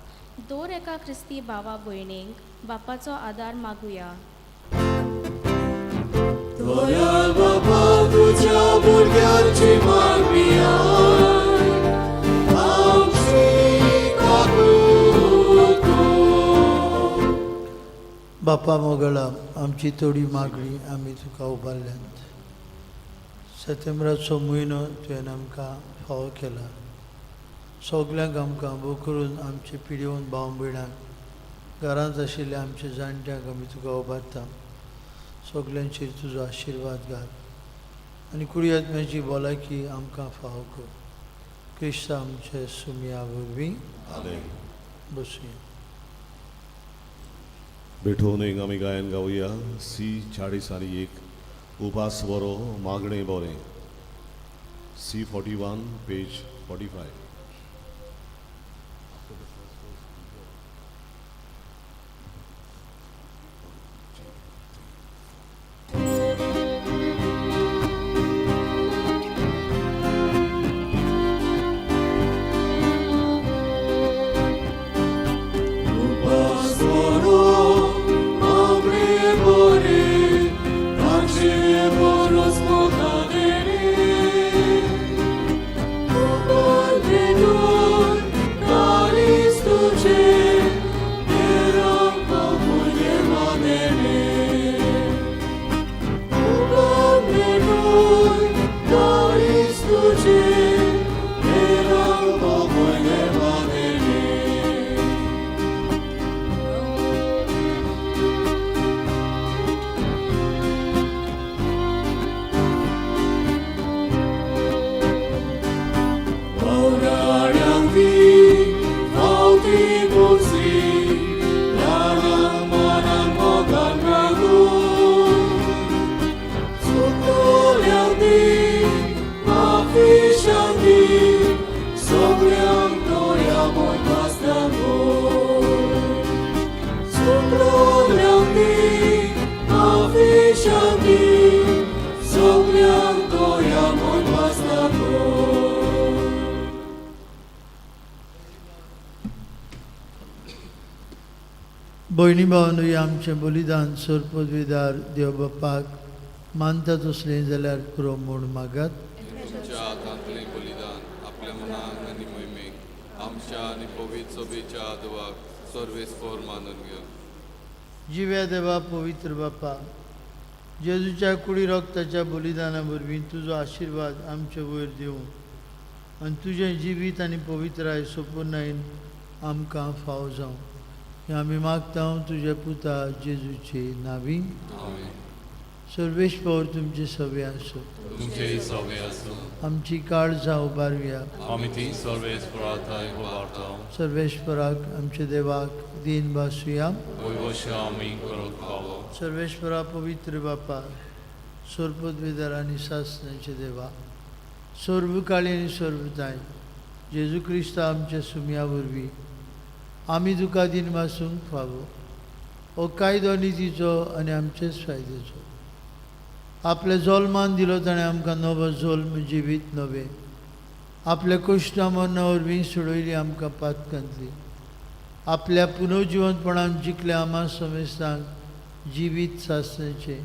Speaker 7: दर एका क्रिस्ती भावा भयणींक बापाचो आदार मागुया.
Speaker 1: दयाळ बाबा तुझ्या भुरग्यांची मागणिया आमची कबूल कर.
Speaker 2: बापा मोगळा आमची थोडी मागणी आमी तुका उबारल्यात. सप्टेंबराचो म्हयनो तुवें आमकां फावो केला. सगल्यांक आमकां भोव करून आमचे पिडीवन भाव भयणांक घरांत आशिल्ल्या आमच्या जाणट्यांक आमी तुका उबारता. सगल्यांचेर तुजो आशिर्वाद घाल आनी कुडी आत्म्याची भलायकी आमकां फावो कर. क्रिस्त आमचे सुमया वरवीं
Speaker 1: आमेन.
Speaker 2: बसूया.
Speaker 1: बेठोन एक आमी गायन गावया. C40 उपास बरो मागणे बरें. C41 page 45.
Speaker 8: Bore,
Speaker 2: भयणी भावांनो, आमचें बलिदान सर पदवीदार देव बापाक मानता तसलें जाल्यार पुरो म्हूण मागात.
Speaker 1: तुमच्या हातांतलें बलिदान आपल्या मनाक आनी मोहिमेक आमच्या आनी पवित्र सभेच्या आदवाक सर्वेस्पर मानून घेवन
Speaker 2: जिव्या देवा पवित्र बापा, जेजूच्या कुडी रक्ताच्या बलिदाना वरवीं तुजो आशिर्वाद आमचे वयर दिवं आनी तुजें जिवीत आनी पवित्राय सोपूर्णायेन आमकां फाव जावं हें आमी मागता तुज्या पुता जेजूचे नांवी.
Speaker 1: आमेन.
Speaker 2: सर्वेश्वर तुमचे सवे आसूं.
Speaker 1: तुमचेय सवे आसूं.
Speaker 2: आमची काळजां उबारया.
Speaker 1: आमी ती सर्वेस्पराताय उबारता.
Speaker 2: सर्वेश्वराक आमच्या देवाक दीन भासुया.
Speaker 1: वैवश्य आमी करूंक पावो.
Speaker 2: सर्वेश्वरा पवित्र बापा, सोरपदवेदार आनी सासणाचे देवा, सर्वकाळी आनी सर्वताय जेजू क्रिस्ता आमच्या सुमया वरवीं आमी तुका दिन वासूंक फावो. हो कायदो नितीचो आनी आमचेच फायद्याचो. आपल्या जल्मान दिलो ताणें आमकां नवो जल्म जिवीत नवें आपल्या कश्टा मरणा वरवीं सोडयली आमकां पातकांतली. आपल्या पुनर्जिवंतपणान जिखले आमा समेस्तांक जिवीत सासणेचे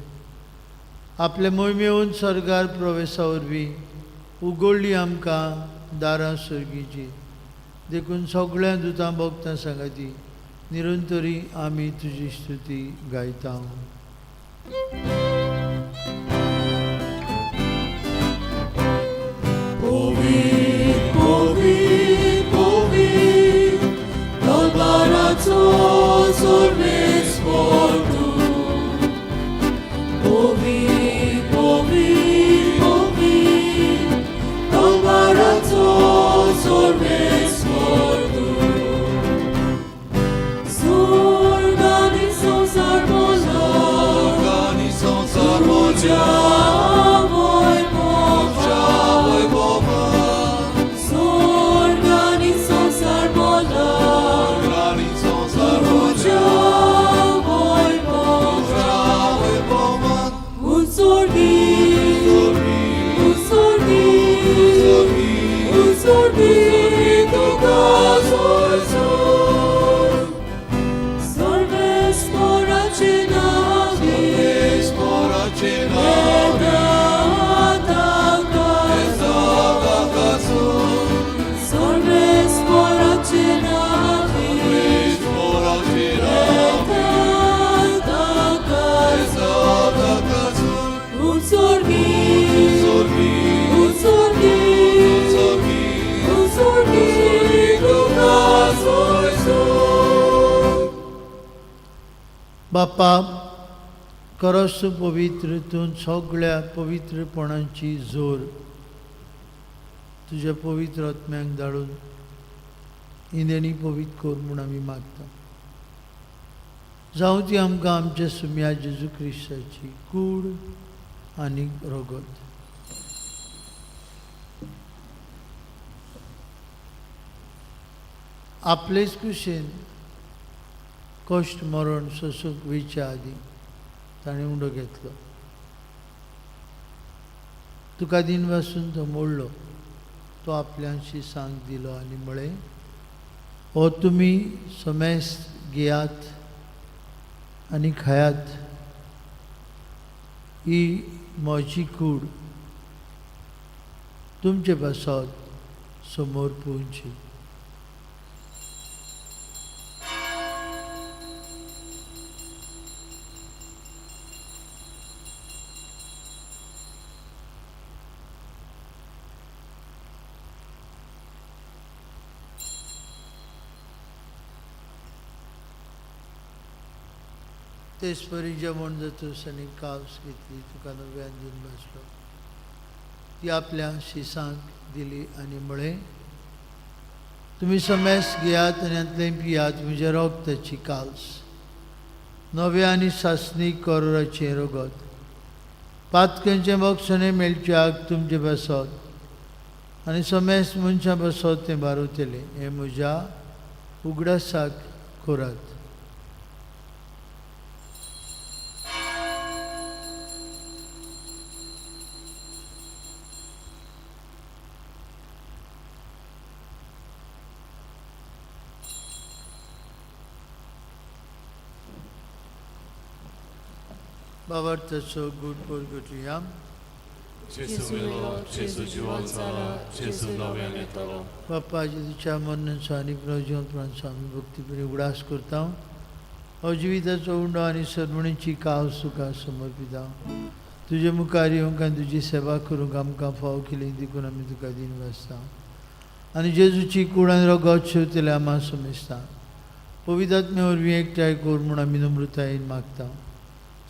Speaker 2: आपल्या मोहिमेहून सरकार प्रवेशा वरवीं उगडली आमकां दारां सर्गीची. देखून सगळ्या दुतां भोगतां सांगाती निरंतरी आमी तुजी स्तुती गायता. बापा, करस पवित्र तूं सगळ्या पवित्रपणाची जोर तुज्या पवित्र आत्म्यांक धाडून इंदेणी पवित्र कर म्हूण आमी मागता. जावं ती आमकां आमच्या सुम्या जेजू क्रिस्ताची कूड आनी रगत. आपलेच कुशेन कश्ट मरण सोसूंक वयच्या आदी ताणें उंडो घेतलो. तुका दिन वासून तो मोडलो. तो आपल्याशी सांग दिलो आनी म्हळें, हो तुमी समेस्त घेयात आनी खायात. ही म्हजी कूड तुमचे पासत समोर पोवची. तेसपरी जेवण जातूस आनी कावस घेतली. तुका नव्यान दिन बसलो. ती आपल्या शिसांक दिली आनी म्हळें, तुमी समेस्त घेयात आनी हातूंतलें पियात. म्हज्या रगताची काल्स नवे आनी सासणी कोराचें रगत. पातकांचें मोक्षणें मेळच्याक तुमचे बसत आनी समेस्त मनशां बसत तें बारुतेलें. हें म्हज्या उगडासाक करात. Bavartaso good purgatorium.
Speaker 1: Gesù milo, Gesù jivansara, Gesù नव्याने
Speaker 2: बाप्पा जी तुझ्या मन स्वामी प्रयोजन प्राण स्वामी भक्तीपुरी उडास करता हांव जिविताचो उंडो आनी सरमणीची काव सुखा समर्पिता तुझे मुखार येवंक आनी तुजी सेवा करूंक आमकां फाव केली देखून आमी तुका दिन वाजता आनी जेजूची कुडान रगत शेवतले आम्हा समेजता पवित्रात्मे वरवीं एकठांय कोर म्हूण आमी नम्रतायेन मागता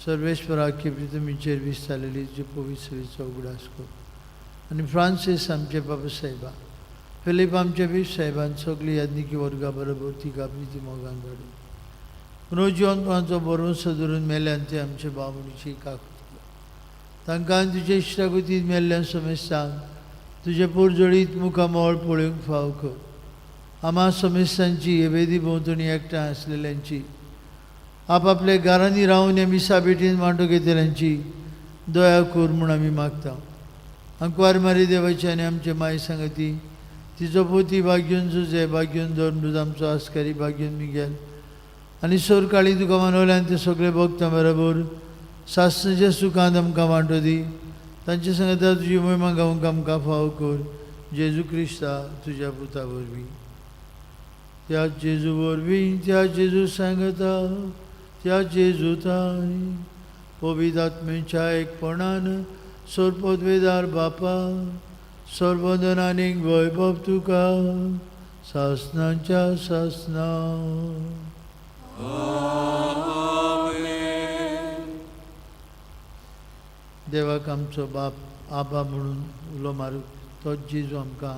Speaker 2: सर्वेश्वरा प्रितमीचेर विस्तारलेली तुजे पवित्रेचो उगडास कर आनी फ्रांसीस आमचे बाबा साहेबा फिलीप आमच्या बीश साहेबान सगळी याज्ञिकी वर्गा बरोबर तिका प्रिती मोगान धाडून पुनर्जीवनपणाचो भरवंसो धरून मेल्यान ते आमचे बाबुणीची काकूत तांकां तुजे इश्टागतींत मेल्ल्यान समेस्तांक तुजे पोरजोळीत मुखामोळ पळोवंक फाव कर आम्हा समेस्तांची हे वेदी भोंवतणी एकठांय आसलेल्यांची आपआपल्या घरांनी रावन हे मिसा बेटीन वांटो घेतल्यांची दया कर म्हूण आमी मागता अंकवार मारी देवाची आनी आमचे माय सांगती तिचो पोती भाग्यून झुजे भाग्यून दोन आमचो आस्कारी भाग्यून मिगेल आनी सोर काळी तुका मानवल्यान ते सगळे भक्तां बरोबर सासणाच्या सुखांत आमकां वांटो दी तांचे सांगता तुजी महिमा गावंक आमकां फाव कर जेजू क्रिस्ता तुज्या पुता वरवीं त्या जेजू वरवीं त्या जेजू सांगता त्या जेजू ताई पवित्र आत्मेच्या एकपणान सोरपदवेदार बापा सर्वधनानीक वैभव तुका सासनाच्या सासना देवाक आमचो बाप आबा म्हणून उलो मारूंक तोच जेजू आमकां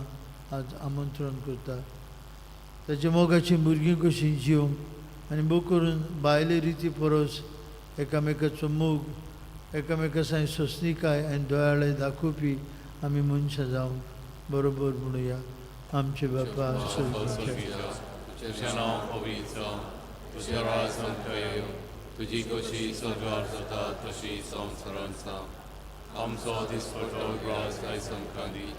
Speaker 2: आज आमंत्रण करता ताचे मोगाची भुरगीं कशीं जिवंक आनी बो करून भायले रिती परस एकामेकाचो मोग एकामेका साय सोंसणीकाय आनी दोळाळे दाखोवपी आमी मनशां जावंक बरोबर म्हणुया आमचे बापा
Speaker 1: तुझें नांव पवित्र तुजें राज आमकां येवं तुजी कशी स्वर्गार जाता तशी संवसारांत जावं आमचो दिसपटो ग्रास आयज आमकां दी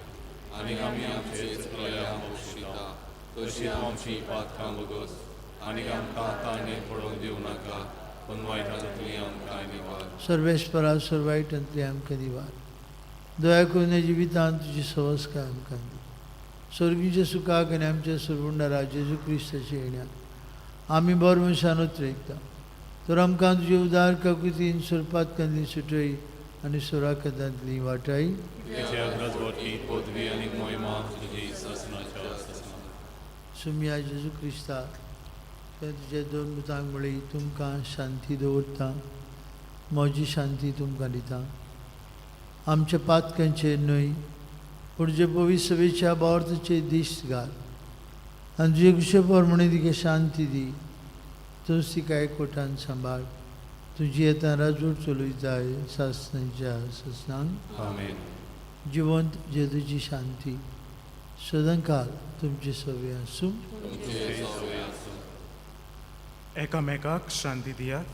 Speaker 1: आनी आमी आमचे चुकलेल्यांक बक्षिता तशी आमची पातकां बगस आनी आमकां ताणें पडोवंक दिवं नाका पूण वायटांतली आमकां निवार
Speaker 2: सर्वेश्वरा सर्वायटांतली आमकां निवार दया करून ह्या जिवितांत तुजी संस्कार आमकां दी स्वर्गीच्या सुखाक आनी आमच्या सर्वुंडारा जेजू क्रिस्ताच्या येण्याक आमी बरमशान उतरयता तर आमकां तुजे उदार काकुतीन सुरपात कंदली सुटय आनी सुराकतांतली वाटाई
Speaker 1: पदवी आनी मोहिमा तुजी ससनाच्या
Speaker 2: सुम्या जेजू क्रिस्ता ते तुजे दोन मुतांक म्हळी तुमकां शांती दवरता म्हजी शांती तुमकां दिता आमच्या पातकांचेर न्हय पूण जे पवित्र सभेच्या बावर्थाचे दीस घाल आनी तुजे कुशे परमणे तिका शांती दी तूंच तिका एकवटान सांबाळ तुजी येता राजवट चलूय जाय सासणाच्या ससनांक
Speaker 1: आमेन
Speaker 2: जिवंत जेजूची शांती सदांकाल तुमचे सवे आसूं
Speaker 6: एकामेकाक शांती दियात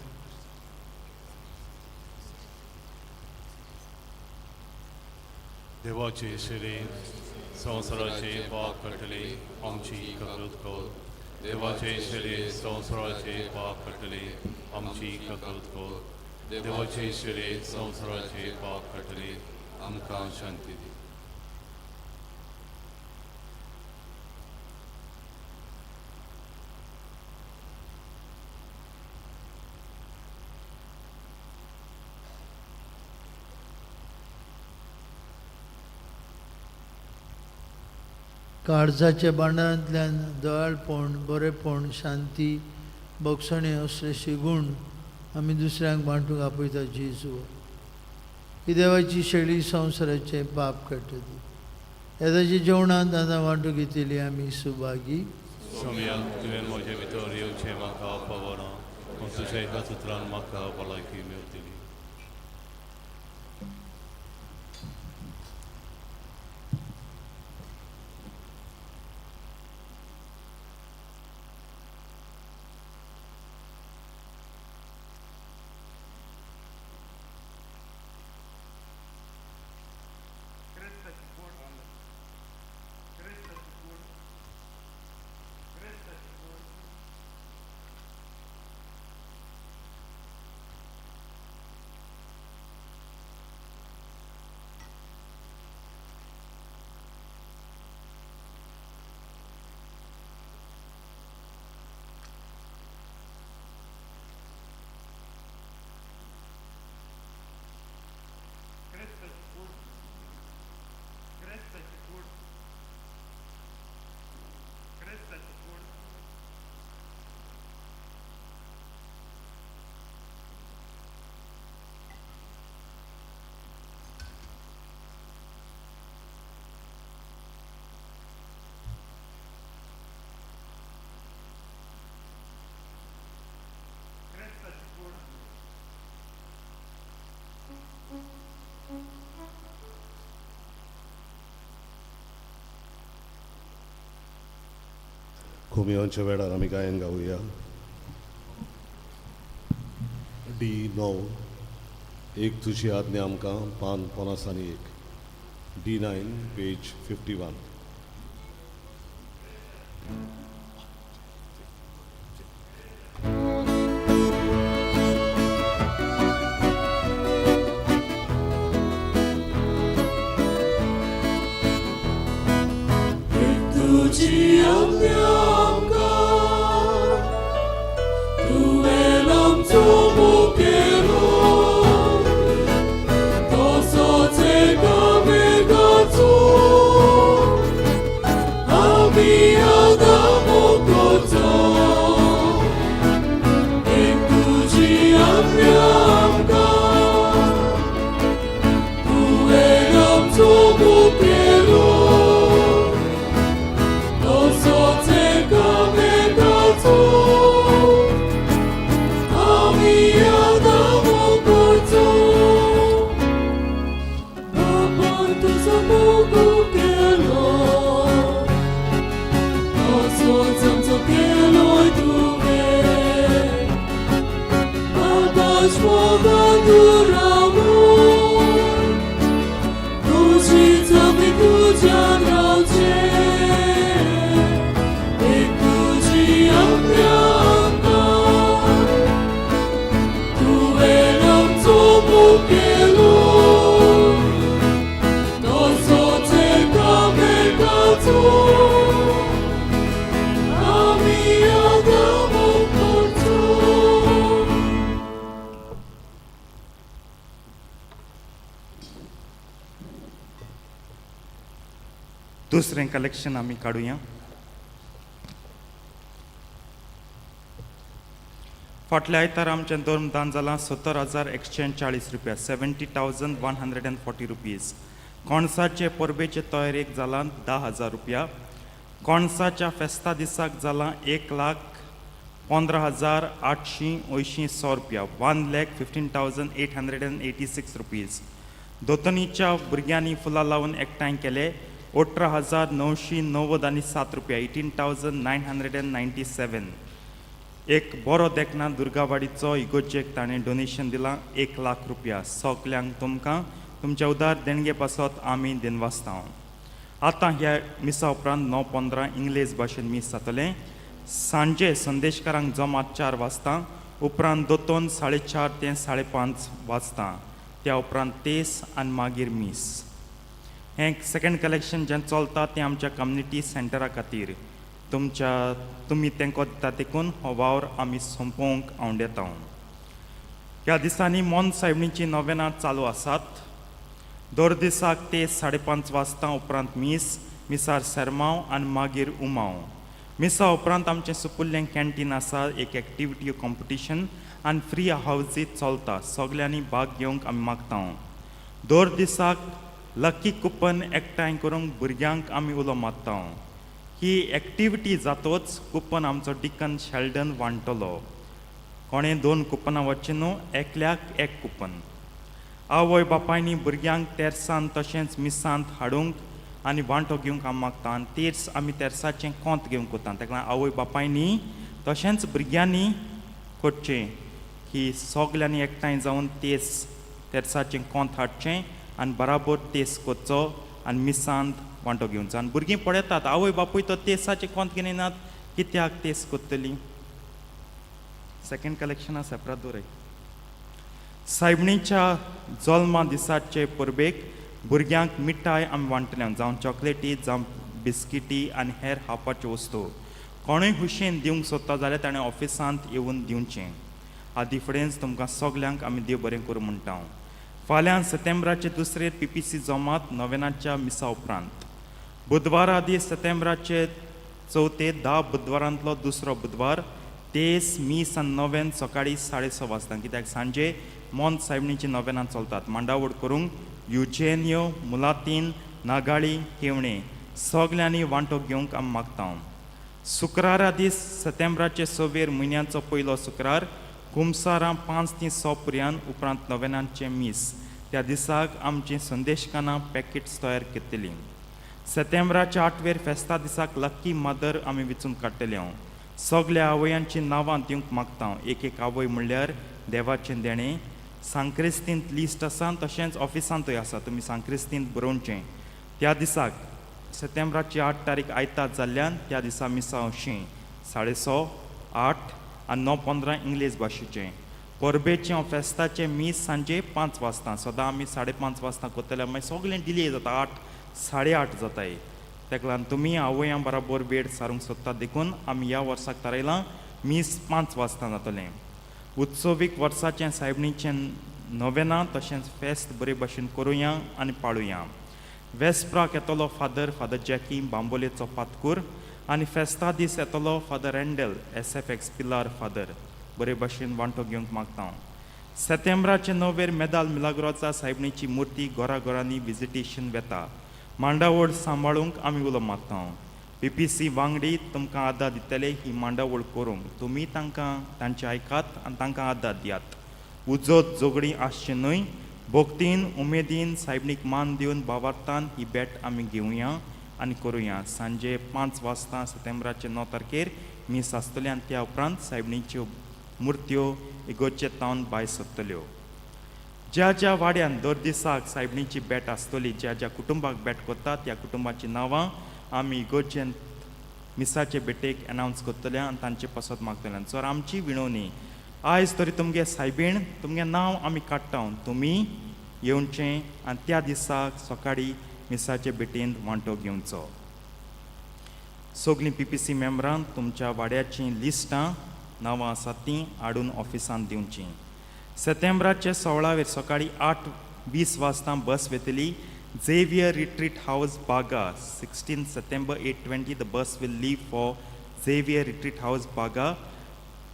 Speaker 1: देवाचे शरीर संवसाराचे पाप कटले आमची ककरूत कोर देवाचे शरीर संवसाराचे पाप कटले आमची ककरूत कोर देवाचे शरीर संवसाराचे पाप कटले आमकां शांती दी
Speaker 2: काळजाच्या भांडारांतल्यान दयाळपण बरेपण शांती बोगसणे असलेशे गूण आमी दुसऱ्यांक वांटूंक आपयता जेजू ही देवाची शेळी संवसाराचे पाप काडटली येदाच्या जेवणांत आतां वांटूंक घेतली आमी सुभागी
Speaker 1: सोम्या तुवें म्हजे भितर येवचें म्हाका पावना पूण तुज्या एका उतरान म्हाका भलायकी मेळटली घुमयोच्या वेळार आमी गायन गावया. D9 एक तुझी आज्ञा आमकां पान 51. D9 page 51.
Speaker 8: तुझी आज्ञा आमकां तुवें आमचो मुखेलो तसोच एका मेघाचो आमी आदामो करचो. एक तुझी आज्ञा आमकां तुवें आमचो मुखेलो
Speaker 9: दुसरें कलेक्शन आमी काडुया. फाटल्या आयतार आमचें धर्मदान जालां 70,140 रुपया, 70,140 रुपीज. कोणसाचे परबेचे तयारेक जालां 10,000 रुपया. कोणसाच्या फेस्ता दिसाक जालां 1,15,880 रुपया, 1,15,886 रुपीज. दोतोनीच्या भुरग्यांनी फुलां लावन एकठांय केले 18,990 रुपया, 18,997. एक बरो देखना दुर्गावाडीचो इगोजेक ताणें डोनेशन दिलां 1,00,000 रुपया. सगल्यांक तुमकां तुमच्या उदार देणगे पासत आमी दिनवासता. आतां ह्या मिसा उपरांत 9:15 इंग्लीश भाशेन मीस जातलें. सांजे संदेशकारांक जमात 4 वाजता, उपरांत दोतोन 4:30 ते 5:30 वाजता. त्या उपरांत तेस आनी मागीर मीस. हें सेकंड कलेक्शन जें चलता तें आमच्या कम्युनिटी सेंटरा खातीर. तुमी तेंको दिता देखून हो वावर आमी सोंपोवंक हांव येता. ह्या दिसांनी मोन सायबणीची नोवेनां चालू आसात. दर दिसाक ते 5:30 वाजता उपरांत मिसार सेरमांव आनी मागीर उमाव. मिसा उपरांत आमचें सुपुल्लें कॅन्टीन आसा, एक एक्टिविटी कॉम्पिटिशन आनी फ्री हावजी चलता. सगल्यांनी भाग घेवंक आमी मागता. दर दिसाक लकी कुपन एकठांय करूंक भुरग्यांक आमी उलो मारता. ही एक्टिविटी जातोच कुपन आमचो डिकन शेल्डन वांटलो. कोणें 2 कुपनां वचचें न्हू, एकल्याक 1 कुपन. आवय बापायनी भुरग्यांक तेर्सांत तशेंच मिसांत हाडूंक आनी वांटो घेवंक आमी मागता. आनी तेर्स आमी तेर्साचें कोंत घेवंक कोता. ताका लागून आवय बापायनी तशेंच भुरग्यांनी करचें की सगल्यांनी एकठांय जावन तेर्साचें कोंत हाडचें आनी बराबर तेस करचो आनी मिसांत वांटो घेवचो. आनी भुरगीं पळयतात आवय बापूय तो तेसाचें कोंत घेवन येनात, कित्याक तेस करतली. Second कलेक्शना separate दवराय. सायबणीच्या जल्मा दिसाचे परबेक भुरग्यांक मिठाय आमी वांटल्या, जावं चॉकलेटी जावं बिस्किटी आनी हेर खावपाच्यो वस्तू. कोणूय हुशेन दिवंक सोदता जाल्यार ताणें ऑफिसांत येवन दिवचें. हा डिफरन्स तुमकां सगल्यांक आमी देव बरें करूं म्हणटा. फाल्यां सप्टेंबराचे 2 PPC जमात नोवेनाच्या मिसा उपरांत. बुधवार आदी सप्टेंबराचे 4 10 बुधवारांतलो दुसरो बुधवार. तेस मीस आनी नोवेन सकाळीं 6:30 वाजता. कित्याक सांजे मोन सायबणीची नोवेनां चलतात. मांडावळ करूंक युजेनियो, मुलातीन, नागाळी, केवणे सगल्यांनी वांटो घेवंक आमी मागता. शुक्रारा दीस सप्टेंबराचे 6 म्हयन्याचो पयलो शुक्रार कुमसारां 5 ते 6 पर्यंत उपरांत नोवेनांचे मीस. त्या दिसाक आमची संदेशकानां पॅकेट्स तयार केतली. सप्टेंबराच्या 8वेर फेस्ता दिसाक लक्की मदर आमी वेचून काडटले. सगल्या आवयांची नांवां दिवंक मागता. एक आवय म्हणल्यार देवाचें देणें. सांक्रिस्तींत लिस्ट आसा, तशेंच ऑफिसांतूय आसा, तुमी सांक्रिस्तींत बरोवचें. त्या दिसाक सप्टेंबराची 8 तारीख आयतार जाल्ल्यान त्या दिसा मिसा अशीं 6:30, 8 आनी 9:15 इंग्लीश भाशेचें. परबेचें फेस्ताचें मीस सांजे 5 वाजता. सदां आमी 5:30 वाजता करतले, मागीर सगळें डिले जाता, 8, 8:30 जाताय. ताका लागून तुमी आवयां बराबर वेळ सारूंक सोदतात देखून आमी ह्या वर्साक थारायलां मीस 5 वाजता जातलें. उत्सवीक वर्साचें सायबणीचें नोवेनां तशेंच फेस्त बरे भाशेन करुया आनी पाळुया. वेस्पराक येतलो फादर जॅकी बांबोलेचो पातकूर आनी फेस्ता दीस येतलो फादर रँडल SFX पिलार फादर. बरे भाशेन वांटो घेवंक मागता. सप्टेंबराचे 9वेर मेदाल मिलाग्रोजा सायबणीची मुर्ती घरांनी विजिटेशन वेता. मांडावळ सांबाळूंक आमी उलो मागता. PPC वांगडी तुमकां आदार दितले ही मांडावळ करूंक. तुमी तांचे आयकात आनी तांकां आदार दियात. उजत जोगडी आसची न्हय. भोक्तीन उमेदीन सायबणीक मान दिवन भावार्थान ही भेट आमी घेवया आनी करुया. सांजे 5 वाजता सप्टेंबराचे 9 तारखेर मीस आसतली आनी त्या उपरांत सायबणीच्यो मुर्त्यो इगोर्जे तावन भायर सरतल्यो. ज्या वाड्यान दर दिसाक सायबणीची भेट आसतली, ज्या कुटुंबाक भेट करतात त्या कुटुंबाची नांवां आमी इगोर्जेन मिसाचे भेटेक अनावन्स करतले आनी तांचे पसत मागतले. जर आमची विणवणी आयज तरी तुमगे सायबीण तुमगे नांव आमी काडटा, तुमी येवचें आनी त्या दिसाक सकाळीं मिसाचे भेटेंत वांटो घेवचो. सगलीं PPC मेंबरान तुमच्या वाड्याचीं लिस्टां नांवां आसात तीं हाडून ऑफिसांत दिवचीं. सप्टेंबराचे 16वेर सकाळीं 8:20 वाजता बस वेतली. Xavier Retreat House, Baga, 16 September 8:20. The bus will leave for Xavier Retreat House, Baga.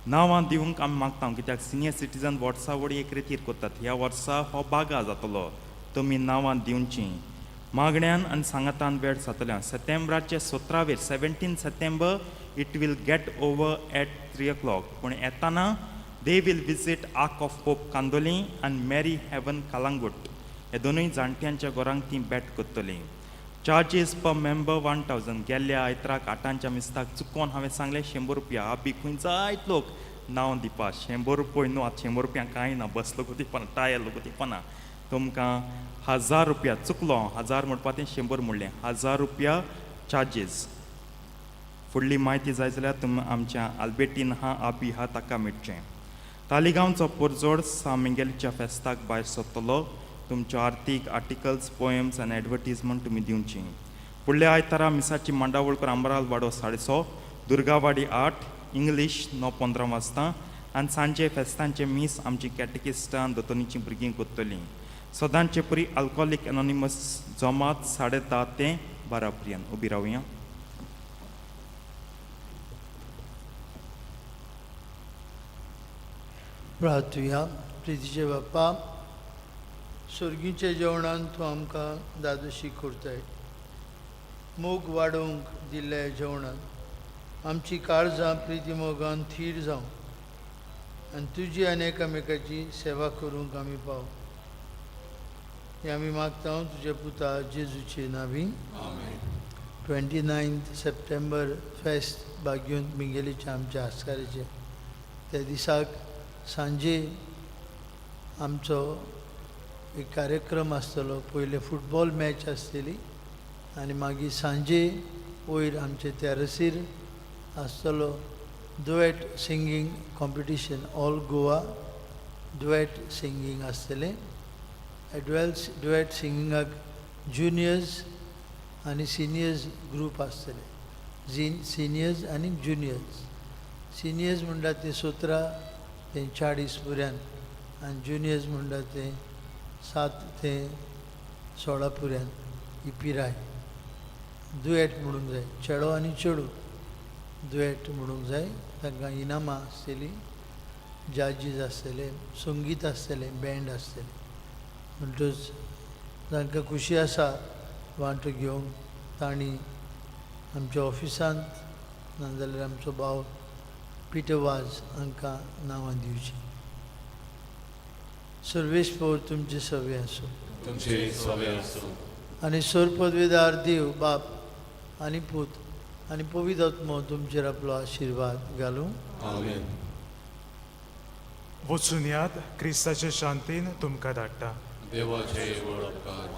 Speaker 9: नांवां दिवंक आमी मागता कित्याक सिनियर सिटीजन वर्सा वडी एक रितीर करतात. ह्या वर्सा हो बागा जातलो. तुमी नांवां दिवचीं. मागण्यांन आनी सांगातान वेळ जातल्या. सप्टेंबराचे 17वेर 17 September it will get over at 3 o'clock. पूण येताना they will visit arc of Pope Candolim आनी मेरी हेवन कालांगूट. हे दोनूय जाणट्यांच्या घरांक ती भेट करतली. चार्जीस पर मेंबर 1000. गेल्ल्या आयताराक 8च्या मिस्ताक चुकोवन हांवें सांगलें 100 रुपया. बी खंय जायत लोक नांव दिवपा. 100 रुपया न्हू, आतां 100 रुपया कांय ना. बस लोक दिवपाना, टायर लोक दिवपाना. तुमकां 1000 रुपया चुकलो. 1000 म्हणपा तें 100 म्हणलें. 1000 रुपया चार्जीस. फुडली म्हायती जाय जाल्यार तुमी आमच्या आल्बेटीन आबी ताका मेळचें. तालिगांवचो पुरजोड सामिंगेलच्या फेस्ताक भायर सरतलो. तुमच्यो आर्थीक आर्टिकल्स, पोएम्स आनी एडवर्टीजमेंट तुमी दिवचीं. फुडल्या आयतारा मिसाची मांडावळकर आंबराल वाडो 6:30, दुर्गावाडी 8, इंग्लीश 9:15 वाजता आनी सांजे फेस्तांचे मीस आमची कॅटेकिस्टां दोतोनीचीं भुरगीं करतलीं. सदांचे परी अल्कोहोलीक एनोनिमस जमात 10:30 ते 12 पर्यंत. उबी रावया.
Speaker 2: प्रार्थुया. प्रितीचे बाप्पा, सुर्गीच्या जेवणान तूं आमकां दादोशी करताय. मोग वाडोवंक दिल्ल्या जेवणान आमची काळजां प्रिती मोगान थीर जावं आनी तुजी आनी एकामेकाची सेवा करूंक आमी पाव. हें आमी मागता तुजे पुता जेजूचे नांवी. 29 सप्टेंबर फेस्त बागयूंत मिंगेलीच्या आमच्या आस्कारेचे. त्या दिसाक सांजे आमचो एक कार्यक्रम आसतलो. पयले फुटबॉल मॅच आसतली आनी मागीर सांजे वयर आमचे टॅरसीर आसतलो duet singing competition. All Goa duet singing आसतलें. दुएट सिंगिंगाक ज्युनियर्स आनी सिनियर्स ग्रूप आसतले. सिनियर्स आनी ज्युनियर्स. सिनियर्स म्हणटा ते 17 ते 40 पर्यंत आनी ज्युनियर्स म्हणटा ते 7 ते 16 पर्यंत ही पिराय. दुएट म्हणूंक जाय. चेडो आनी चेडू दुएट म्हणूंक जाय. तांकां इनामां आसतलीं, जजीस आसतले, संगीत आसतलें, बँड आसतलें. म्हणटच तांकां खुशी आसा वांटो घेवंक. तांणी आमच्या ऑफिसांत नाजाल्यार आमचो भाव पिटर वाज हांकां नांवां दिवचीं. सर्वेश पौर तुमचे सवे आसूं
Speaker 1: तुमचे सवे आसूं
Speaker 2: आनी सोर पदवीदार देव बाप आनी पूत आनी पवित्र आत्मो तुमचेर आपलो आशिर्वाद घालूं
Speaker 1: आमेन.
Speaker 6: वचून यात क्रिस्ताचे शांतीन तुमकां धाडटा.
Speaker 1: देवाचे वळखकार